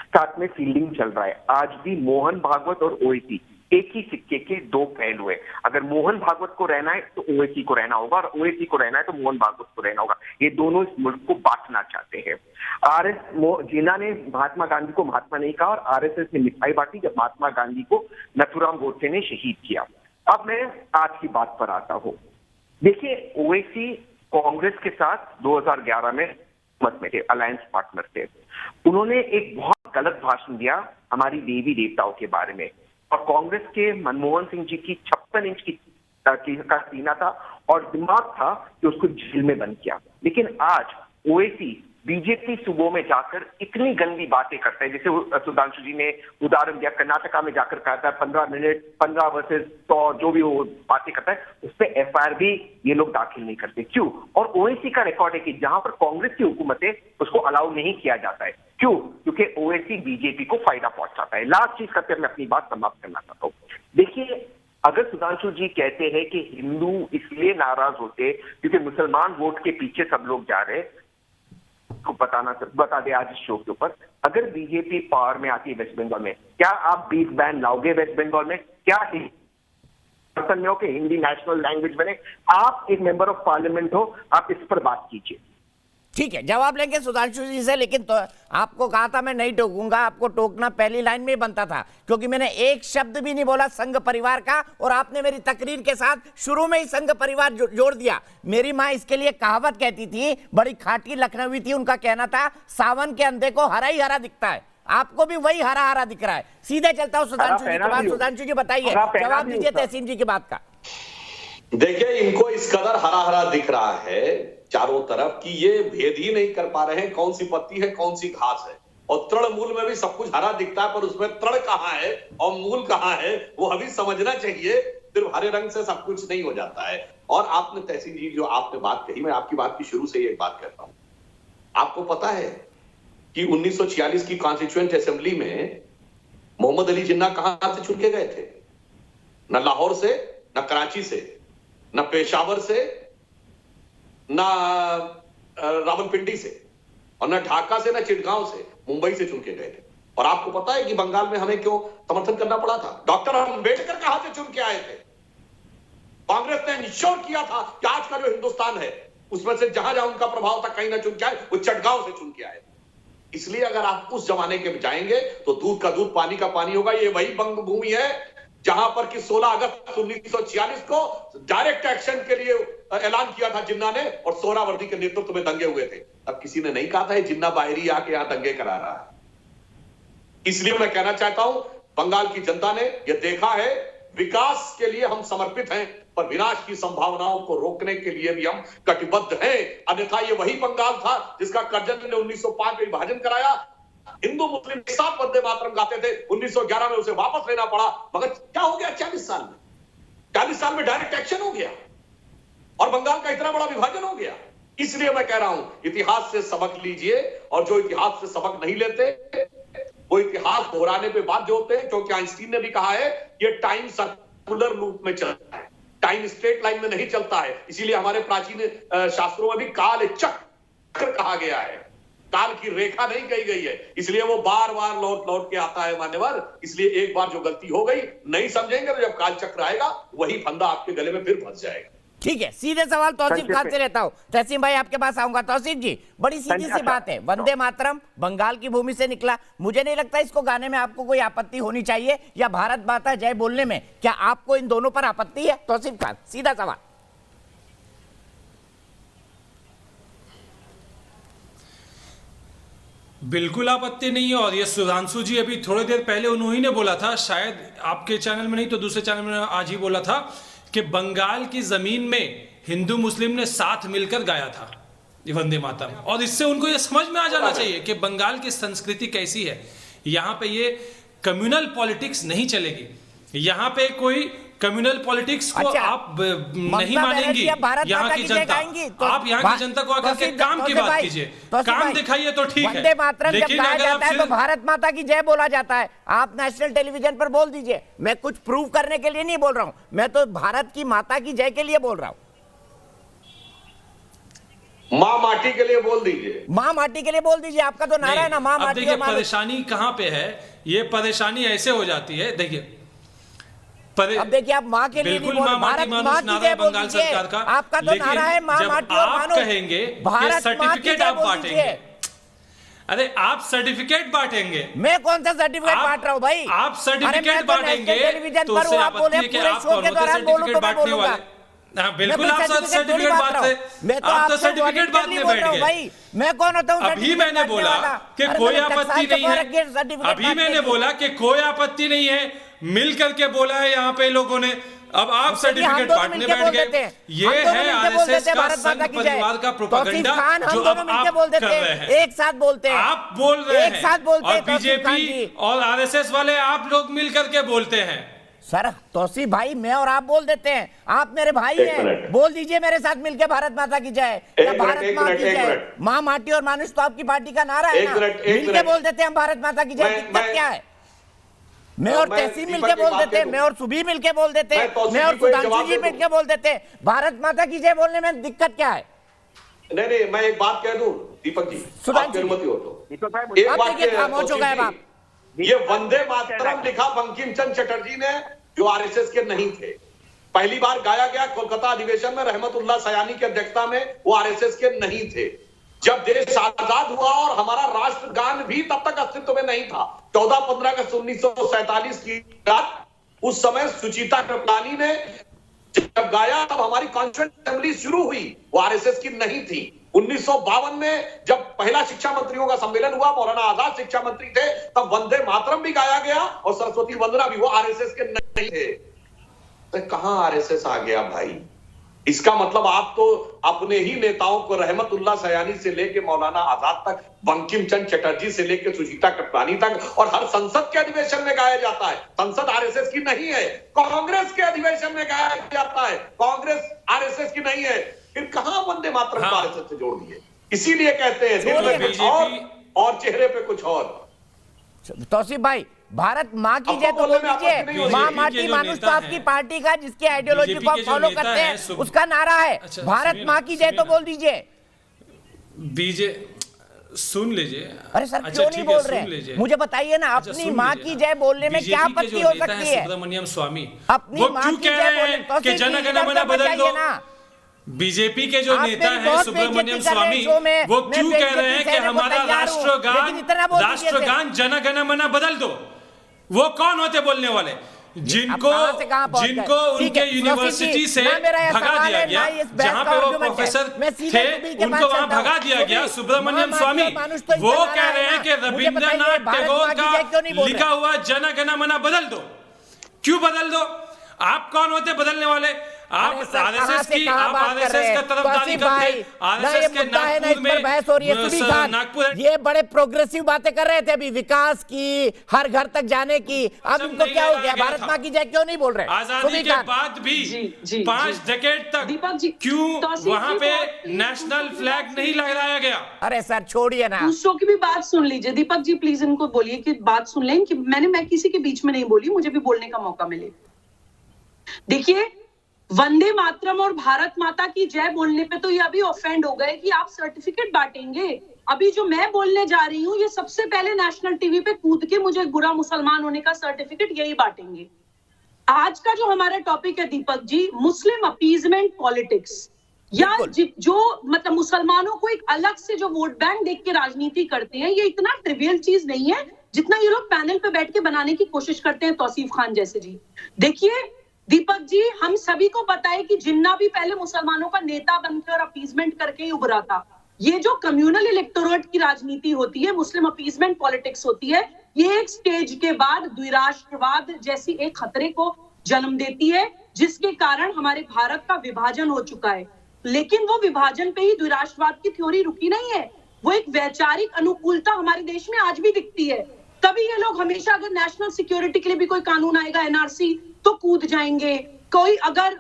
साथ में फील्डिंग चल रहा है। आज भी मोहन भागवत और ओवैसी एक ही सिक्के के दो पहलू है। अगर मोहन भागवत को रहना है तो ओवैसी को रहना होगा, और ओवैसी को रहना है तो मोहन भागवत को रहना होगा। ये दोनों इस मुल्क को बांटना चाहते हैं। जिन्ना ने महात्मा गांधी को महात्मा नहीं कहा, और आरएसएस ने मिठाई बांटी जब महात्मा गांधी को नथुराम गोडसे ने शहीद किया। अब मैं आज की बात पर आता हूं। देखिए, ओवैसी कांग्रेस के साथ 2011 में मत में थे, अलायंस पार्टनर थे। उन्होंने एक बहुत गलत भाषण दिया हमारी देवी देवताओं के बारे में, और कांग्रेस के मनमोहन सिंह जी की 56 इंच का सीना था और दिमाग था कि उसको जेल में बंद किया। लेकिन आज ओवैसी बीजेपी सूबों में जाकर इतनी गंदी बातें करता है, जैसे सुधांशु जी ने उदाहरण दिया, कर्नाटका में जाकर कहता है 15 वर्सेस 100 जो भी वो बातें करता है, उस पर एफआईआर भी ये लोग दाखिल नहीं करते। क्यों? और ओवैसी का रिकॉर्ड है कि जहां पर कांग्रेस की हुकूमत है उसको अलाउ नहीं किया जाता है। क्यों? क्योंकि ओवैसी बीजेपी को फायदा पहुंचाता है। लास्ट चीज करके मैं अपनी बात समाप्त करना चाहता हूं। देखिए, अगर सुधांशु जी कहते हैं कि हिंदू इसलिए नाराज होते क्योंकि मुसलमान वोट के पीछे सब लोग जा रहे, को बता दे आज इस शो के ऊपर, अगर बीजेपी पावर में आती है वेस्ट बंगाल में, क्या आप बीफ बैन लाओगे वेस्ट बंगाल में? क्या में हो कि हिंदी नेशनल लैंग्वेज बने? आप एक मेंबर ऑफ पार्लियामेंट हो, आप इस पर बात कीजिए। ठीक है, जवाब लेंगे सुधांशु जी से, लेकिन तो आपको कहा था मैं नहीं टोकूंगा, आपको टोकना पहली लाइन में ही बनता था, क्योंकि मैंने एक शब्द भी नहीं बोला संघ परिवार का, और आपने मेरी तकरीर के साथ शुरू में ही संघ परिवार जोड़ दिया। मेरी माँ इसके लिए कहावत कहती थी, बड़ी खाटी लखनवी थी, उनका कहना था सावन के अंधे को हरा ही हरा दिखता है। आपको भी वही हरा हरा दिख रहा है। सीधे चलता हूँ सुधांशु जी के बाद। सुधांशु जी बताइए, जवाब दीजिए तहसीन जी की बात का। देखिए, इनको इस कदर हरा हरा दिख रहा है चारों तरफ कि ये भेद ही नहीं कर पा रहे हैं कौन सी पत्ती है कौन सी घास है। और तृणमूल में भी सब कुछ हरा दिखता है, पर उसमें तृण कहाँ है और मूल कहाँ है वो अभी समझना चाहिए। सिर्फ हरे रंग से सब कुछ नहीं हो जाता है। और आपने तहसीन जी जो आपने बात कही, मैं आपकी बात की शुरू से ही एक बात कहता हूं। आपको पता है कि 1946 की कॉन्स्टिट्यूएंट असेंबली में मोहम्मद अली जिन्ना कहां से चुन के गए थे? न लाहौर से, न कराची से, न पेशावर से, न रावलपिंडी से, और न ढाका से, न चिटगांव से, मुंबई से चुन के गए थे। और आपको पता है कि बंगाल में हमें क्यों समर्थन करना पड़ा था? डॉक्टर अम्बेडकर कहां से चुन के आए थे? कांग्रेस ने इंश्योर किया था कि आज का जो हिंदुस्तान है उसमें से जहां जहां उनका प्रभाव था कहीं ना चुन के आए, वो चटगांव से चुन के आए। इसलिए अगर आप उस जमाने के जाएंगे तो दूध का दूध पानी का पानी होगा। ये वही बंग भूमि है जहां पर कि 16 अगस्त 1946 को डायरेक्ट एक्शन के लिए ऐलान किया था जिन्ना ने, और सोहरावर्दी के नेतृत्व में दंगे हुए थे। अब किसी ने नहीं कहा था जिन्ना बाहरी आके यहां दंगे करा रहा है। इसलिए मैं कहना चाहता हूं, बंगाल की जनता ने यह देखा है, विकास के लिए हम समर्पित हैं, पर विनाश की संभावनाओं को रोकने के लिए भी हम कटिबद्ध हैं। अन्यथा ये वही बंगाल था जिसका कर्जन ने 1905 में विभाजन कराया। हिंदू मुस्लिम एक साथ वंदे मातरम गाते थे, 1911 में उसे वापस लेना पड़ा। मगर क्या हो गया 40 साल में? 40 साल में डायरेक्ट एक्शन हो गया और बंगाल का इतना बड़ा विभाजन हो गया। इसलिए मैं कह रहा हूं, इतिहास से सबक लीजिए, और जो इतिहास से सबक नहीं लेते वो इतिहास दोहराने पे बाध्य होते हैं, क्योंकि आइंस्टीन ने भी कहा है ये टाइम सर्कुलर लूप में चलता है, टाइम स्ट्रेट लाइन में नहीं चलता है। इसीलिए हमारे प्राचीन शास्त्रों में भी काल चक्र कहा गया है, काल की रेखा नहीं कही गई है। इसलिए वो बार बार लौट लौट के आता है मान्यवर। इसलिए एक बार जो गलती हो गई नहीं समझेंगे तो जब काल चक्र आएगा वही फंदा आपके गले में फिर फंस जाएगा। ठीक है, सीधे सवाल तौसीफ खान से रहता हूं। तहसीन भाई आपके पास आऊंगा। तौसीफ जी, बड़ी सीधी सी बात है, वंदे मातरम बंगाल की भूमि से निकला। मुझे नहीं लगता इसको गाने में आपको कोई आपत्ति होनी चाहिए, या भारत माता जय बोलने में। क्या आपको इन दोनों पर आपत्ति है? तौसीफ खान, सीधा सवाल। बिल्कुल आपत्ति नहीं है। और ये सुधांशु जी अभी थोड़ी देर पहले उन्होंने ने बोला था, शायद आपके चैनल में नहीं तो दूसरे चैनल में आज ही बोला था, कि बंगाल की जमीन में हिंदू मुस्लिम ने साथ मिलकर गाया था ये वंदे मातरम। और इससे उनको ये समझ में आ जाना चाहिए कि बंगाल की संस्कृति कैसी है। यहाँ पे ये कम्युनल पॉलिटिक्स नहीं चलेगी। यहाँ पे कोई कम्युनल पॉलिटिक्स को आप नहीं मानेंगी। यहाँ की जनता, आप यहाँ की जनता को आकर के काम की बात कीजिए, काम दिखाइए तो ठीक है। वंदे मातरम जब लेकिन गाया अगर जाता है तो भारत माता की जय बोला जाता है। आप नेशनल टेलीविजन पर बोल दीजिए। मैं कुछ प्रूव करने के लिए नहीं बोल रहा हूं, मैं तो भारत की माता की जय के लिए बोल रहा हूं। माँ माटी के लिए बोल दीजिए, माँ माटी के लिए बोल दीजिए। आपका तो नारा है ना, माँ माटी। देखिए परेशानी कहाँ पे है, ये परेशानी ऐसे हो जाती है। देखिए अब देखिए, आप माँ के लिए नहीं बोल, भारत माँ की जय बोल दीजिए। आपका तो नारा है माँ माटी और मानो। कहेंगे भारत सर्टिफिकेट आप बांटेंगे। अरे आप सर्टिफिकेट बांटेंगे, मैं कौन सा सर्टिफिकेट बांट रहा हूँ भाई? आप सर्टिफिकेट बांटेंगे तो उससे आपत्ति है कि आप कौन सा सर्टिफिकेट बांटने वाले? बिल्कुल आप सर्टिफिकेट बांटते, आप तो सर्टिफिकेट बांटने बैठ गए। मैं कौन होता हूँ? अभी मैंने बोला कि कोई आपत्ति नहीं है, अभी मैंने बोला कि कोई आपत्ति नहीं है, मिल करके बोला है यहाँ पे लोगों ने। अब आप सर्टिफिकेट बांटने बैठ गए। ये है आरएसएस का संघ परिवार का प्रोपेगेंडा जो अब आप कर रहे हैं। एक साथ बोलते हैं, आप बोल रहे हैं, एक साथ बोलते हैं। और बीजेपी और आरएसएस वाले आप लोग मिल करके बोलते हैं। सर तौसीफ भाई, मैं और आप बोल देते हैं, आप मेरे भाई हैं, बोल दीजिए मेरे साथ मिलके भारत माता की जय या भारत माँ की जय। माँ माटी और मानुष तो आपकी पार्टी का नारा है ना, मिलके बोल देते हैं हम भारत माता की जय। दिक्कत क्या है? मैं और तहसीन मिलके बोल देते हैं, मैं और सुबी मिलके बोल देते हैं, मैं और सुधांशु जी मिलके बोल देते हैं। भारत माता की जय बोलने में दिक्कत क्या है? नहीं, मैं एक बात कह दूं दीपक जी, सुधांशु अनुमति हो तो एक बात खामोश हो गए आप। ये वंदे मातरम लिखा बंकिम चंद्र चटर्जी ने, जो आरएसएस के नहीं थे। पहली बार गाया गया कोलकाता अधिवेशन में रहमतुल्लाह सयानी की अध्यक्षता में, वो आरएसएस के नहीं थे। जब देश आजाद हुआ और हमारा राष्ट्रगान भी तब तक अस्तित्व में नहीं था, 14-15 अगस्त 1947 की रात, उस समय सुचिता कृपलानी ने जब गाया तब हमारी कॉन्स्टिट्यूएंट असेंबली शुरू हुई, वो आरएसएस की नहीं थी। 1952 में जब पहला शिक्षा मंत्रियों का सम्मेलन हुआ, मौलाना आजाद शिक्षा मंत्री थे, तब वंदे मातरम भी गाया गया और सरस्वती वंदना भी, वो आरएसएस के नहीं थे। तो कहां आरएसएस आ गया भाई? इसका मतलब आप तो अपने ही नेताओं को रहमतुल्लाह सयानी से लेके मौलाना आजाद तक, बंकिम चंद्र चटर्जी से लेके सुचिता कृपलानी तक, और हर संसद के अधिवेशन में गाया जाता है। संसद आरएसएस की नहीं है, कांग्रेस के अधिवेशन में गाया जाता है, कांग्रेस आरएसएस की नहीं है। फिर कहां वंदे मातरम को आरएसएस से जोड़ दिए? इसीलिए कहते हैं दिल में कुछ और चेहरे पे कुछ और। तौसीफ भाई, भारत माँ की जय तो बोल दीजिए। माँ माटी मानुष तो आपकी पार्टी का, जिसकी आइडियोलॉजी को आप फॉलो करते हैं, उसका नारा है। भारत माँ की जय तो बोल दीजिए। सुन लीजिए। अरे सर अच्छा, क्यों नहीं ठीक बोल है, रहे सुन लीजिए। हैं? मुझे बताइए ना, अच्छा, अपनी सुन माँ लीजिए। की जय बोलने में क्या बीजेपी के आपत्ति जो हो नेता सकती है है? सुब्रमण्यम स्वामी, अपनी वो माँ क्यों की कह जय रहे बोले हैं तो कि सिर्फ जन गण इधर मन तो बदल दो? बचाइए ना। बीजेपी के जो आप नेता मेरी हैं बहुत सुब्रमण्यम बेइज्जती कर रहे हैं, स्वामी, जो मैं वो क्यों कह रहे हैं बेइज्जती कि सहने को हमारा तैयार हूं, लेकिन इतना बोल दीजिए राष्ट्रगान जन गण मन बदल दो? वो कौन होते बोलने वाले? जिनको कहां से कहां पहुंच गए? जिनको ठीक उनके है, यूनिवर्सिटी से ना मेरा यह भगा सवाल दिया है, गया, ना इस बहस जहां का पे वो आर्गुमेंट है। प्रोफेसर मैं सीधे थे, सुबीर के उनको पास वहां चलता हूं। भगा दिया गया। सुबीर, सुब्रमण्यम स्वामी, मानुष तो वो इतना कह है रहे हैं ना। कि मुझे रविंद्रनाथ बताइए, भारत टैगोर माँ की का जय क्यों नहीं बोल लिखा रहे? हुआ जन गण मन बदल दो। क्यों बदल दो? आप कौन होते बदलने वाले? आप अरे सर, कहां आरएसएस से की कहां आप बात कर रहे आरएसएस हैं? का तरफदारी तौसीफ करते भाई, हैं। ना ये आरएसएस के मुद्दा है ना इस पर बहस हो रही है। सुबीर खान, नागपुर ये बड़े प्रोग्रेसिव बातें कर रहे थे अभी, विकास की, हर घर तक जाने की। अब सब इनको नहीं क्या हो लगाया गया? गया भारत था। माँ की जय क्यों नहीं बोल रहे? आजादी सुबीर के खान, बाद भी जी, 5 डेकेड तक दीपक जी, क्यों तौसीफ वहां जी, पे बहुत- नेशनल फ्लैग नहीं लहराया गया? अरे सर छोड़िए ना। दूसरों की भी बात सुन लीजिए। दीपक जी प्लीज इनको बोलिए कि बात सुन लें, कि मैं किसी के बीच में नहीं बोली, मुझे भी बोलने का मौका मिले। देखिए, वंदे मातरम और भारत माता की जय बोलने पे तो ये अभी ऑफेंड हो गए कि आप सर्टिफिकेट बांटेंगे। अभी जो मैं बोलने जा रही हूँ, ये सबसे पहले नेशनल टीवी पे कूद के मुझे बुरा मुसलमान होने का सर्टिफिकेट यही बांटेंगे। आज का जो हमारा टॉपिक है Deepak ji, Muslim appeasement politics, या जो मतलब मुसलमानों को एक अलग से जो वोट बैंक देख के राजनीति करते हैं, ये इतना ट्रिवियल चीज नहीं है जितना ये लोग पैनल पे बैठ के बनाने की कोशिश करते हैं, तौसीफ खान जैसे जी। देखिए दीपक जी, हम सभी को पता है कि जिन्ना भी पहले मुसलमानों का नेता बनकर और अपीजमेंट करके ही उभरा था। ये जो कम्युनल इलेक्टोरेट की राजनीति होती है, मुस्लिम अपीजमेंट पॉलिटिक्स होती है, ये एक स्टेज के बाद द्विराष्ट्रवाद जैसी एक खतरे को जन्म देती है, जिसके कारण हमारे भारत का विभाजन हो चुका है। लेकिन वो विभाजन पे ही द्विराष्ट्रवाद की थ्योरी रुकी नहीं है, वो एक वैचारिक अनुकूलता हमारे देश में आज भी दिखती है। तभी ये लोग हमेशा, अगर नेशनल सिक्योरिटी के लिए भी कोई कानून आएगा एनआरसी, तो कूद जाएंगे। कोई अगर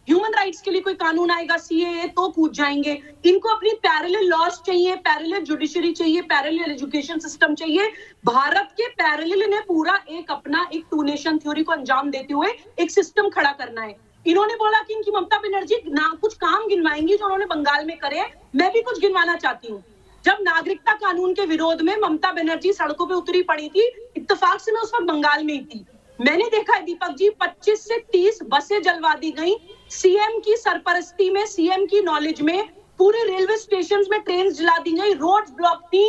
ह्यूमन राइट्स के लिए कोई कानून आएगा सीएए, तो कूद जाएंगे। इनको अपनी पैरेलल लॉज चाहिए, पैरेलल जुडिशरी चाहिए, पैरेलल एजुकेशन सिस्टम चाहिए। भारत के पैरेलल ने पूरा एक अपना एक टू नेशन थ्योरी को अंजाम देते हुए एक सिस्टम खड़ा करना है। इन्होंने बोला कि इनकी ममता बनर्जी ना कुछ काम गिनवाएंगी जो उन्होंने बंगाल में करे। मैं भी कुछ गिनवाना चाहती हूँ। जब नागरिकता कानून के विरोध में ममता बनर्जी सड़कों पे उतरी पड़ी थी, इत्तेफाक से मैं उस वक्त बंगाल में ही थी, मैंने देखा है दीपक जी 25 से 30 बसें जलवा दी गई। सीएम की सरपरस्ती में, सीएम की नॉलेज में पूरे रेलवे स्टेशन में ट्रेन जला दी गई, रोड्स ब्लॉक थी।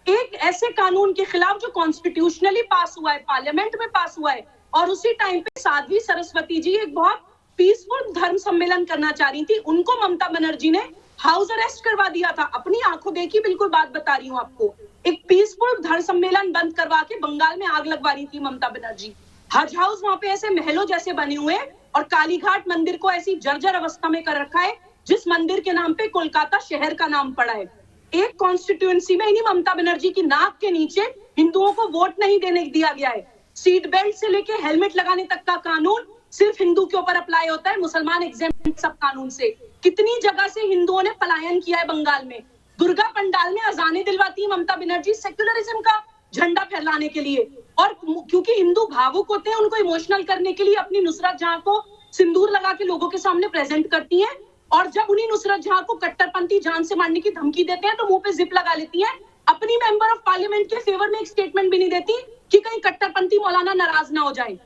एक ऐसे कानून के खिलाफ जो कॉन्स्टिट्यूशनली पास हुआ है, पार्लियामेंट में पास हुआ है, और उसी टाइम पे साध्वी सरस्वती जी एक बहुत पीसफुल धर्म सम्मेलन करना चाह रही थी, उनको ममता बनर्जी ने हाउस अरेस्ट करवा दिया था। अपनी आंखों देखी बिल्कुल बात बता रही हूँ आपको। एक पीसफुल धर्म सम्मेलन बंद करवा के बंगाल में आग लगवा रही थी ममता बनर्जी। हज हाउस वहां पे ऐसे महलों जैसे बने हुए, और कालीघाट मंदिर को ऐसी जर्जर अवस्था में कर रखा है, जिस मंदिर के नाम पे कोलकाता शहर का नाम पड़ा है। एक कॉन्स्टिट्यूएंसी में इन्हीं ममता बनर्जी की नाक के नीचे हिंदुओं को वोट नहीं देने दिया गया है। सीट बेल्ट से लेके हेलमेट लगाने तक का कानून सिर्फ हिंदू के ऊपर अप्लाई होता है, मुसलमान एग्जेम्प्ट सब कानून से। कितनी जगह से हिंदुओं ने पलायन किया है बंगाल में। दुर्गा पंडाल में अजाने दिलवाती ममता बनर्जी सेक्युलरिज्म का झंडा फहराने के लिए, और क्योंकि हिंदू भावुक होते हैं, उनको इमोशनल करने के लिए अपनी नुसरत जहां को सिंदूर लगा के लोगों के सामने प्रेजेंट करती हैं, और जब उन्हीं नुसरत जहां को कट्टरपंथी जान से मारने की धमकी देते हैं तो मुंह पे जिप लगा लेती हैं। अपनी मेंबर ऑफ पार्लियामेंट के फेवर में एक स्टेटमेंट भी नहीं देती कि कहीं कट्टरपंथी मौलाना नाराज ना हो जाए।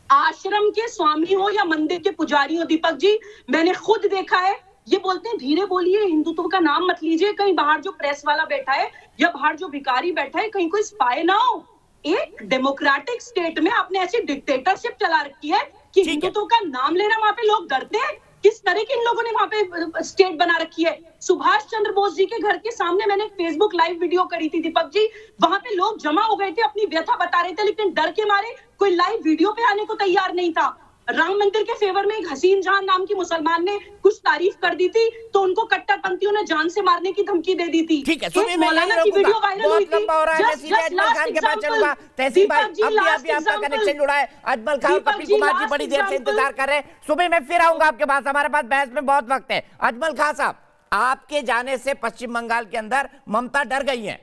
आश्रम के स्वामी हो या मंदिर के पुजारी हो दीपक जी, मैंने खुद देखा है, ये बोलते हैं धीरे बोलिए, हिंदुत्व का नाम मत लीजिए, कहीं बाहर जो प्रेस वाला बैठा है या बाहर जो भिखारी बैठा है कहीं कोई स्पाई ना हो। एक डेमोक्रेटिक स्टेट में आपने ऐसी डिक्टेटरशिप चला रखी है कि हिंदुत्व का नाम लेना वहां पे लोग डरते हैं। किस तरह के इन लोगों ने वहां पे स्टेट बना रखी है। सुभाष चंद्र बोस जी के घर के सामने मैंने फेसबुक लाइव वीडियो करी थी दीपक जी, वहां पे लोग जमा हो गए थे, अपनी व्यथा बता रहे थे, लेकिन डर के मारे कोई लाइव वीडियो पे आने को तैयार नहीं था। राम मंदिर के फेवर में एक हसीन जहां नाम की मुसलमान ने कुछ तारीफ कर दी थी, तो उनको कट्टरपंथियों ने जान से मारने की धमकी दे दी थी। ठीक है, एक मौलाना की वीडियो वायरल हुई थी। लंबा हो रहा है, सीधे अजमल खान के पास चलूंगा। तहसीन भाई, अभी आपका कनेक्शन जुड़ा है। अजमल खान और कपिल कुमार जी बड़ी देर से इंतजार कर रहे हैं। सुबह मैं फिर आऊंगा आपके पास, हमारे पास बहस में बहुत वक्त है। अजमल खान साहब, आपके जाने से पश्चिम बंगाल के अंदर ममता डर गई है,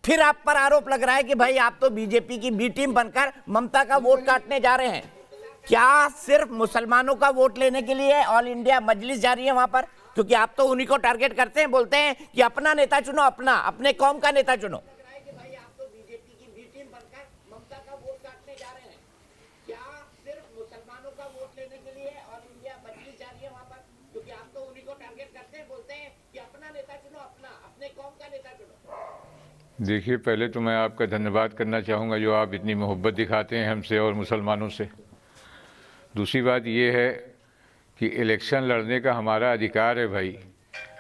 फिर आप पर आरोप लग रहा है कि भाई आप तो बीजेपी की बी टीम बनकर ममता का वोट काटने जा रहे हैं। क्या सिर्फ मुसलमानों का वोट लेने के लिए ऑल इंडिया मजलिस जा रही है वहां पर? क्योंकि आप तो उन्हीं को टारगेट करते हैं, बोलते हैं कि अपना नेता चुनो, अपना अपने कौम का नेता चुनो। देखिए, पहले तो मैं आपका धन्यवाद करना चाहूँगा जो आप इतनी मोहब्बत दिखाते हैं हमसे और मुसलमानों से। दूसरी बात ये है कि इलेक्शन लड़ने का हमारा अधिकार है भाई।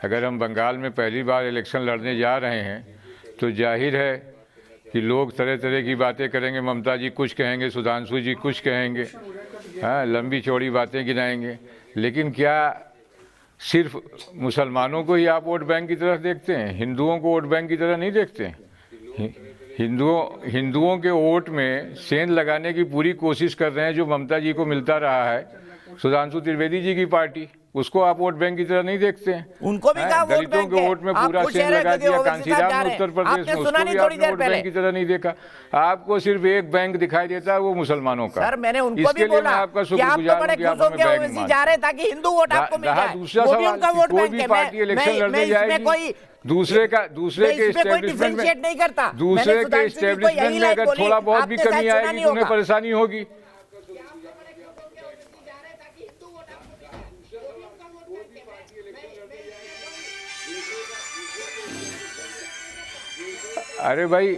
अगर हम बंगाल में पहली बार इलेक्शन लड़ने जा रहे हैं तो जाहिर है कि लोग तरह तरह की बातें करेंगे। ममता जी कुछ कहेंगे, सुधांशु जी कुछ कहेंगे, हाँ, लंबी चौड़ी बातें गिनाएंगे। लेकिन क्या सिर्फ मुसलमानों को ही आप वोट बैंक की तरह देखते हैं? हिंदुओं को वोट बैंक की तरह नहीं देखते हैं? हिंदुओं के वोट में सेंध लगाने की पूरी कोशिश कर रहे हैं। जो ममता जी को मिलता रहा है, सुधांशु त्रिवेदी जी की पार्टी, उसको आप वोट बैंक की तरह नहीं देखते हैं? उनको भी कहा दलितों के वोट में पूरा सेंध लगा दिया। कांसीराम में उत्तर प्रदेश में, उसको भी आपने वोट बैंक की तरह नहीं देखा। आपको सिर्फ एक बैंक दिखाई देता है, वो मुसलमानों का। सर, मैंने उनको भी बोला आपका कि आप तो बड़े खुश होकर ओवैसी जा रहे ताकि हिंदू वोट आपको मिल जाए। दूसरा सवाल, कोई भी पार्टी इलेक्शन लड़ने जाएगी, दूसरे के एस्टेब्लिशमेंट नहीं करता, दूसरे के एस्टेब्लिशमेंट में अगर थोड़ा बहुत भी कमी आएगी तो उन्हें परेशानी होगी। अरे भाई,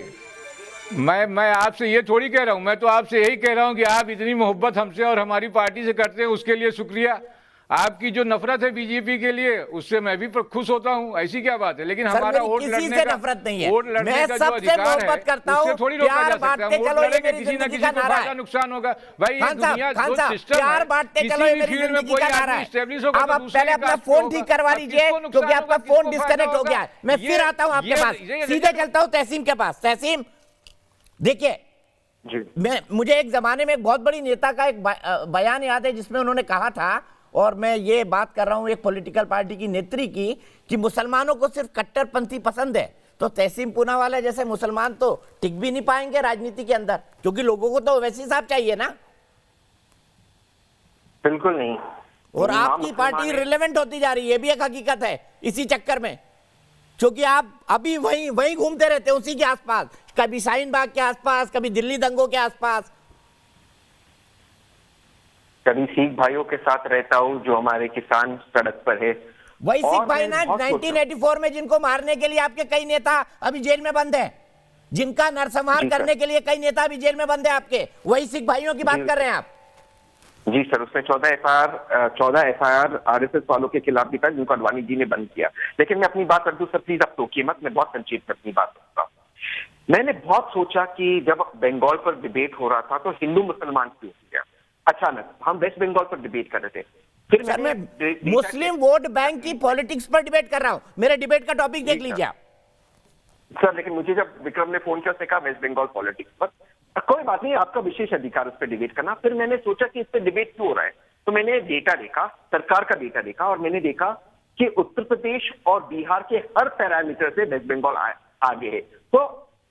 मैं आपसे ये थोड़ी कह रहा हूँ, मैं तो आपसे यही कह रहा हूँ कि आप इतनी मोहब्बत हमसे और हमारी पार्टी से करते हैं, उसके लिए शुक्रिया। आपकी जो नफरत है बीजेपी के लिए, उससे मैं भी खुश होता हूँ, ऐसी क्या बात है। लेकिन हमारा वोट लड़ने का नफरत नहीं है, वोट लड़ने का जो अधिकार है उससे थोड़ी रोका जा सकता है। वोट लड़ेंगे, किसी न किसी को फायदा नुकसान होगा भाई। ये दुनिया जो सिस्टम है, किसी भी फील्ड में कोई आदमी एस्टेब्लिश होगा तो पहले अपना फोन ठीक करवा लीजिए क्योंकि आपका फोन डिस्कनेक्ट हो गया। मैं फिर आता हूँ आपके पास, सीधे चलता हूँ तहसीम के पास। तहसीम, देखिए, मुझे एक जमाने में एक बहुत बड़ी नेता का एक बयान याद है जिसमें उन्होंने कहा था, और मैं ये बात कर रहा हूं एक पॉलिटिकल पार्टी की नेत्री की, कि मुसलमानों को सिर्फ कट्टरपंथी पसंद है। तो तहसीम पूनावाला जैसे मुसलमान तो टिक भी नहीं पाएंगे राजनीति के अंदर, क्योंकि लोगों को तो वैसे साहब चाहिए ना। बिल्कुल नहीं। और आपकी पार्टी रिलेवेंट होती जा रही है, ये भी एक हकीकत है इसी चक्कर में, क्योंकि आप अभी वहीं घूमते रहते हैं उसी के आसपास, कभी शाहीन बाग के आसपास, कभी दिल्ली दंगों के आसपास, कभी सिख भाइयों के साथ रहता हूँ जो हमारे किसान सड़क पर है। वही सिख भाई ना 1984 में जिनको मारने के लिए आपके कई नेता अभी जेल में बंद हैं, जिनका नरसंहार करने के लिए कई नेता अभी जेल में बंद है आपके, वही सिख भाइयों की बात कर रहे हैं आप। जी सर, उसमें 14 एफआईआर आरएसएस वालों के खिलाफ भी था जिनको अडवाणी जी ने बंद किया। लेकिन मैं अपनी बात कर दूं सर, प्लीज आप टोकिए मत, मैं बहुत संक्षेप में अपनी बात करता हूँ। मैंने बहुत सोचा कि जब बंगाल पर डिबेट हो रहा था तो हिंदू मुसलमान क्यों हो गया। अचानक हम वेस्ट बंगाल पर डिबेट कर रहे थे, फिर सर मैं मुस्लिम वोट बैंक की पॉलिटिक्स पर डिबेट कर रहा हूं, मेरे डिबेट का टॉपिक देख लीजिए आप। सर लेकिन मुझे जब विक्रम ने फोन किया उसने कहा वेस्ट बंगाल पॉलिटिक्स पर, कोई बात नहीं, आपका विशेष अधिकार उस पर डिबेट करना। फिर मैंने सोचा कि इस पर डिबेट क्यों हो रहा है, तो मैंने डेटा देखा, सरकार का डेटा देखा, और मैंने देखा कि उत्तर प्रदेश और बिहार के हर पैरामीटर से वेस्ट बंगाल आगे है। तो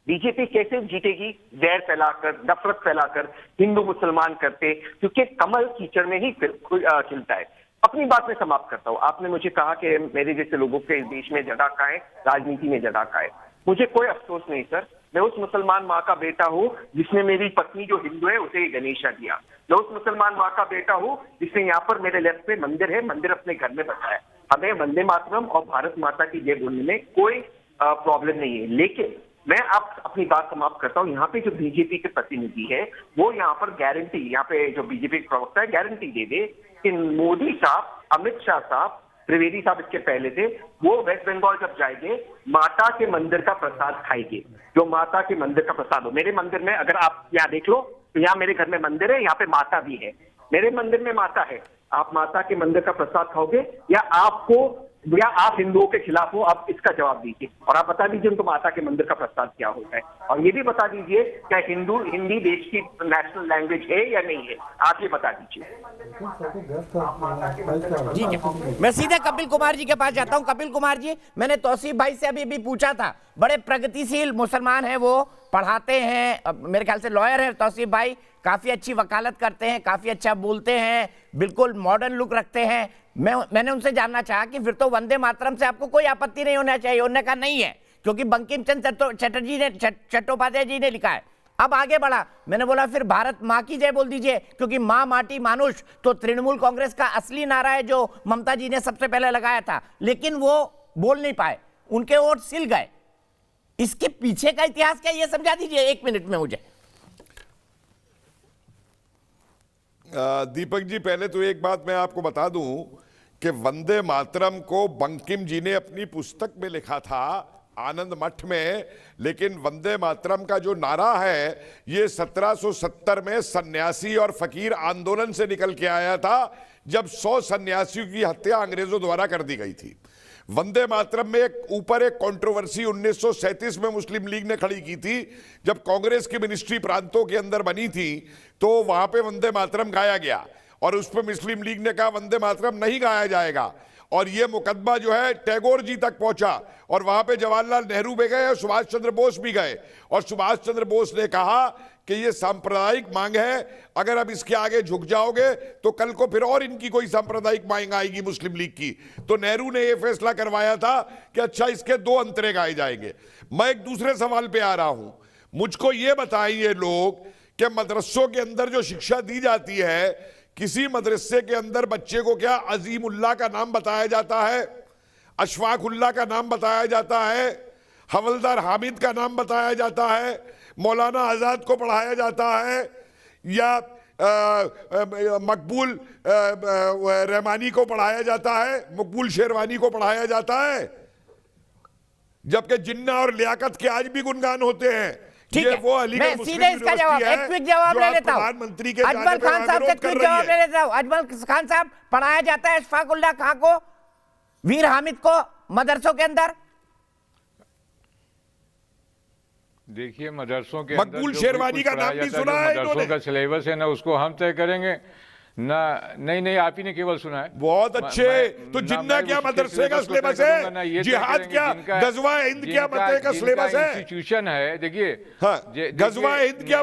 बीजेपी कैसे जीतेगी? जहर फैलाकर, नफरत फैलाकर, हिंदू मुसलमान करते, क्योंकि कमल कीचड़ में ही खिलता है। अपनी बात में समाप्त करता हूं। आपने मुझे कहा कि मेरे जैसे लोगों के इस देश में जगह का है, राजनीति में जगह का है। मुझे कोई अफसोस नहीं सर, मैं उस मुसलमान माँ का बेटा हूँ जिसने मेरी पत्नी जो हिंदू है उसे गणेशा दिया। मैं उस मुसलमान माँ का बेटा हूँ जिसने यहाँ पर मेरे लेफ्ट में मंदिर है, मंदिर अपने घर में बसाया। हमें वंदे मातरम और भारत माता की जय बोलने में कोई प्रॉब्लम नहीं है। लेकिन मैं आप अपनी बात समाप्त करता हूं। यहाँ पे जो बीजेपी के प्रतिनिधि है वो यहाँ पर गारंटी, यहाँ पे जो बीजेपी के प्रवक्ता है गारंटी दे दे कि मोदी साहब, अमित शाह साहब, त्रिवेदी साहब इसके पहले थे, वो वेस्ट बंगाल जब जाएंगे माता के मंदिर का प्रसाद खाएंगे, जो माता के मंदिर का प्रसाद हो। मेरे मंदिर में अगर आप यहाँ देख लो तो यहाँ मेरे घर में मंदिर है, यहाँ पे माता भी है, मेरे मंदिर में माता है। आप माता के मंदिर का प्रसाद खाओगे या आप हिंदुओं के खिलाफ हो? आप इसका जवाब दीजिए और आप बता दीजिए उनको माता के मंदिर का प्रसाद क्या होता है। और ये भी बता दीजिए क्या हिंदी देश की नेशनल लैंग्वेज है या नहीं है, आप ये बता दीजिए। ठीक है, मैं सीधे कपिल कुमार जी के पास जाता हूं। कपिल कुमार जी, मैंने तौसीफ भाई से अभी भी पूछा था, बड़े प्रगतिशील मुसलमान हैं, वो पढ़ाते हैं, मेरे ख्याल से लॉयर है तौसीफ भाई, काफी अच्छी वकालत करते हैं, काफी अच्छा बोलते हैं, बिल्कुल मॉडर्न लुक रखते हैं। मैंने उनसे जानना चाहा कि फिर तो वंदे मातरम से आपको कोई आपत्ति नहीं होना चाहिए। उन्होंने कहा नहीं है, क्योंकि बंकिम चंद्र चटर्जी ने चट्टोपाध्याय जी ने लिखा है। अब आगे बढ़ा, मैंने बोला फिर भारत माँ की जय बोल दीजिए, क्योंकि माँ माटी मानुष तो तृणमूल कांग्रेस का असली नारा है जो ममता जी ने सबसे पहले लगाया था, लेकिन वो बोल नहीं पाए, उनके वोट सिल गए। इसके पीछे का इतिहास क्या, ये समझा दीजिए 1 मिनट में मुझे। दीपक जी, पहले तो एक बात मैं आपको बता दूं कि वंदे मातरम को बंकिम जी ने अपनी पुस्तक में लिखा था आनंद मठ में, लेकिन वंदे मातरम का जो नारा है ये 1770 में सन्यासी और फकीर आंदोलन से निकल के आया था, जब 100 सन्यासियों की हत्या अंग्रेजों द्वारा कर दी गई थी। वंदे मातरम में ऊपर एक कंट्रोवर्सी 1937 में मुस्लिम लीग ने खड़ी की थी, जब कांग्रेस की मिनिस्ट्री प्रांतों के अंदर बनी थी तो वहां पे वंदे मातरम गाया गया और उस पर मुस्लिम लीग ने कहा वंदे मातरम नहीं गाया जाएगा, और ये मुकदमा जो है टैगोर जी तक पहुंचा और वहां पे जवाहरलाल नेहरू भी गए और सुभाष चंद्र बोस भी गए, और सुभाष चंद्र बोस ने कहा कि ये सांप्रदायिक मांग है, अगर अब इसके आगे झुक जाओगे तो कल को फिर और इनकी कोई सांप्रदायिक मांग आएगी मुस्लिम लीग की। तो नेहरू ने यह फैसला करवाया था कि अच्छा इसके 2 अंतरे गाए जाएंगे। मैं एक दूसरे सवाल पे आ रहा हूं, मुझको ये बताइए लोग कि मदरसों के अंदर जो शिक्षा दी जाती है, किसी मदरसे के अंदर बच्चे को क्या अजीमुल्लाह का नाम बताया जाता है, अशफाकुल्लाह का नाम बताया जाता है, हवलदार हामिद का नाम बताया जाता है, मौलाना आज़ाद को पढ़ाया जाता है, या मकबूल रहमानी को पढ़ाया जाता है, मकबूल शेरवानी को पढ़ाया जाता है, जबकि जिन्ना और लियाकत के आज भी गुणगान होते हैं। ठीक है, मैं सीधे इसका जवाब एक क्विक जवाब ले लेता हूं। अजमल खान साहब से क्विक जवाब ले लेता हूं। अजमल खान साहब, पढ़ाया जाता है अशफाकुल्लाह खां को, वीर हामिद को मदरसों के अंदर? देखिए, मदरसों के मकबूल शेरवानी का नाम भी सुना है इन्होंने? मदरसों का सिलेबस है ना, उसको हम तय करेंगे ना। नहीं, आप ही ने केवल सुना है। बहुत अच्छे। तो जिन्ना क्या मदरसे का सिलेबस है, जिहाद क्या, गजवा हिंद क्या मदरसे का सिलेबस है, इंस्टीट्यूशन है। देखिए, गजवा हिंद क्या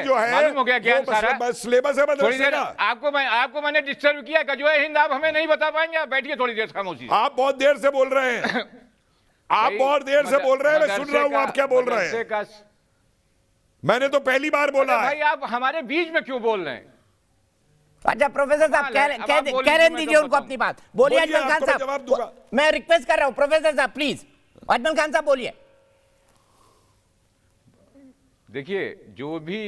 जो है सिलेबस है मदरसे का। आपको मैंने डिस्टर्ब किया, गजवा हिंद आप हमें नहीं बता पाएंगे? बैठिए थोड़ी देर खामोशी। आप बहुत देर से बोल रहे हैं, आप बहुत देर से बोल रहे हैं, मैं सुन रहा हूं आप क्या बोल रहे हैं। मैंने तो पहली बार बोला है। भाई आप हमारे बीच में क्यों बोल रहे हैं? अच्छा प्रोफेसर साहब, कह रहे दीजिए उनको अपनी बात। बोलिए अजमल खान साहब, मैं रिक्वेस्ट कर रहा हूं प्रोफेसर साहब प्लीज। अजमल खान साहब बोलिए। देखिए, जो भी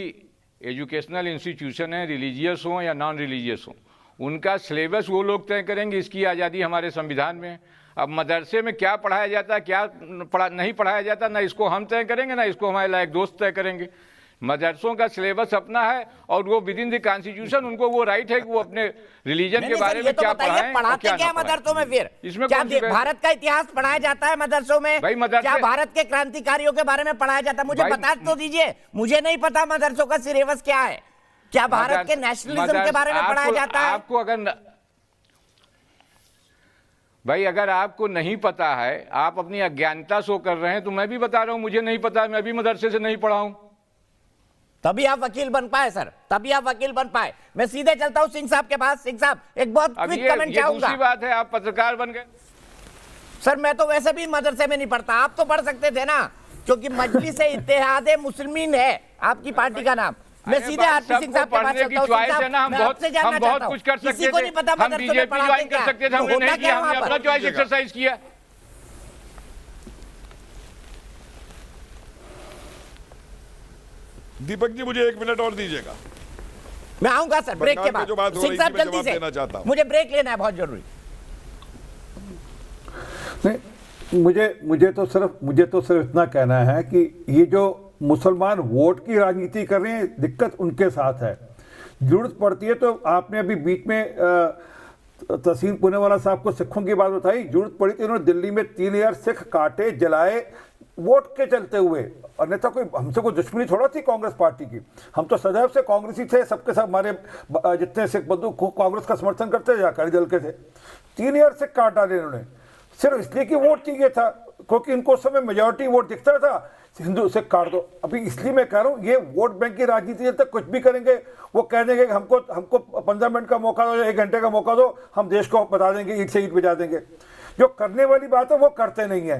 एजुकेशनल इंस्टीट्यूशन है, रिलीजियस हो या नॉन रिलीजियस हो, उनका सिलेबस वो लोग तय करेंगे। इसकी आज़ादी हमारे संविधान में है। अब मदरसे में क्या पढ़ाया जाता है, क्या नहीं पढ़ाया जाता, ना इसको हम तय करेंगे, ना इसको हमारे लायक दोस्त तय करेंगे। मदरसों का सिलेबस अपना है और वो विद इन द कॉन्स्टिट्यूशन उनको वो राइट है कि वो अपने रिलीजन के बारे में क्या पढ़ाएं। पढ़ाते क्या मदरसों में? फिर इसमें क्या भारत का इतिहास पढ़ाया जाता है मदरसों में? क्या भारत के क्रांतिकारियों के बारे में पढ़ाया जाता है? मुझे बता तो दीजिए, मुझे नहीं पता मदरसों का सिलेबस क्या है। क्या भारत के नेशनलिज्म के बारे में पढ़ाया जाता है? आपको अगर भाई अगर आपको नहीं पता है, आप अपनी अज्ञानता शो कर रहे हैं, तो मैं भी बता रहा हूं मुझे नहीं पता, मैं भी मदरसे से नहीं पढ़ा हूं। तभी आप वकील बन पाए सर, तभी आप वकील बन पाए। मैं सीधे चलता हूं सिंह साहब के पास। सिंह साहब, एक बहुत क्विक कमेंट चाहूंगा। दूसरी बात है, आप पत्रकार बन गए। सर मैं तो वैसे भी मदरसे में नहीं पढ़ता, आप तो पढ़ सकते थे ना, क्योंकि मजलिस इत्तेहादे मुस्लिमीन है आपकी पार्टी का नाम। मैं सीधे आरपी सिंह साहब के पास चलता हूं। हम बहुत कुछ कर सकते थे, किसी को नहीं पता हम बीजेपी ज्वाइन कर सकते थे, हमने नहीं किया, हमने अपना चॉइस एक्सरसाइज किया। दीपक जी मुझे 1 मिनट और दीजिएगा, मैं आऊंगा सर ब्रेक के बाद। सिंह साहब जल्दी से, मुझे ब्रेक लेना है बहुत जरूरी। नहीं, मुझे तो सिर्फ इतना कहना है कि ये जो मुसलमान वोट की राजनीति कर रहे हैं, दिक्कत उनके साथ है। जरूरत पड़ती है तो आपने अभी बीच में तहसीन पूनेवाला साहब को सिखों की बात बताई, जरूरत पड़ी थी उन्होंने दिल्ली में 3000 सिख काटे, जलाए वोट के चलते हुए। अन्यथा कोई हमसे कोई दुश्मनी थोड़ा थी कांग्रेस पार्टी की, हम तो सदैव से कांग्रेसी थे, सबके सब हमारे जितने सिख बंधु कांग्रेस का समर्थन करते थे, अकाली दल के थे। 3000 सिख काट डाले इन्होंने, सिर्फ इसलिए कि वोट चाहिए था, क्योंकि इनको उस समय मेजॉरिटी वोट दिखता था हिंदू से काट दो। अभी इसलिए मैं कह रहा हूँ, ये वोट बैंक की राजनीति है, तक कुछ भी करेंगे। वो कह देंगे कि हमको 15 मिनट का मौका दो या 1 घंटे का मौका दो, हम देश को बता देंगे, ईट से ईट बजा देंगे। जो करने वाली बात है वो करते नहीं है।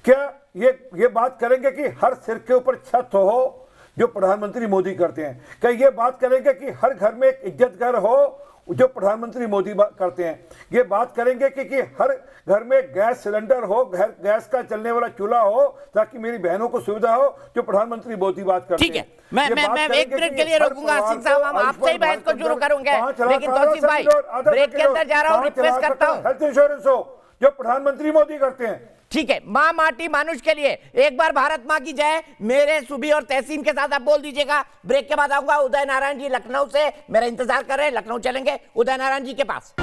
क्या ये बात करेंगे कि हर सिर के ऊपर छत हो, जो प्रधानमंत्री मोदी करते हैं? क्या ये बात करेंगे कि हर घर में एक इज्जत घर हो, जो प्रधानमंत्री मोदी करते हैं? ये बात करेंगे कि हर घर में गैस सिलेंडर हो, गैस का चलने वाला चूल्हा हो, ताकि मेरी बहनों को सुविधा हो, जो प्रधानमंत्री मोदी बात करते हैं? ठीक है, मैं 1 मिनट के लिए रोकूंगा। सिंह साहब, हम आपसे ही बहस को शुरू करेंगे, लेकिन तौसीफ भाई ब्रेक के अंदर जा रहा हूँ, रिक्वेस्ट करता हूँ। हेल्थ इंश्योरेंस हो, जो प्रधानमंत्री मोदी करते हैं। ठीक है, माँ माटी मानुष के लिए एक बार भारत माँ की जय मेरे सुबी और तहसीन के साथ आप बोल दीजिएगा। ब्रेक के बाद आऊंगा। उदय नारायण जी लखनऊ से मेरा इंतजार कर रहे हैं, लखनऊ चलेंगे उदय नारायण जी के पास।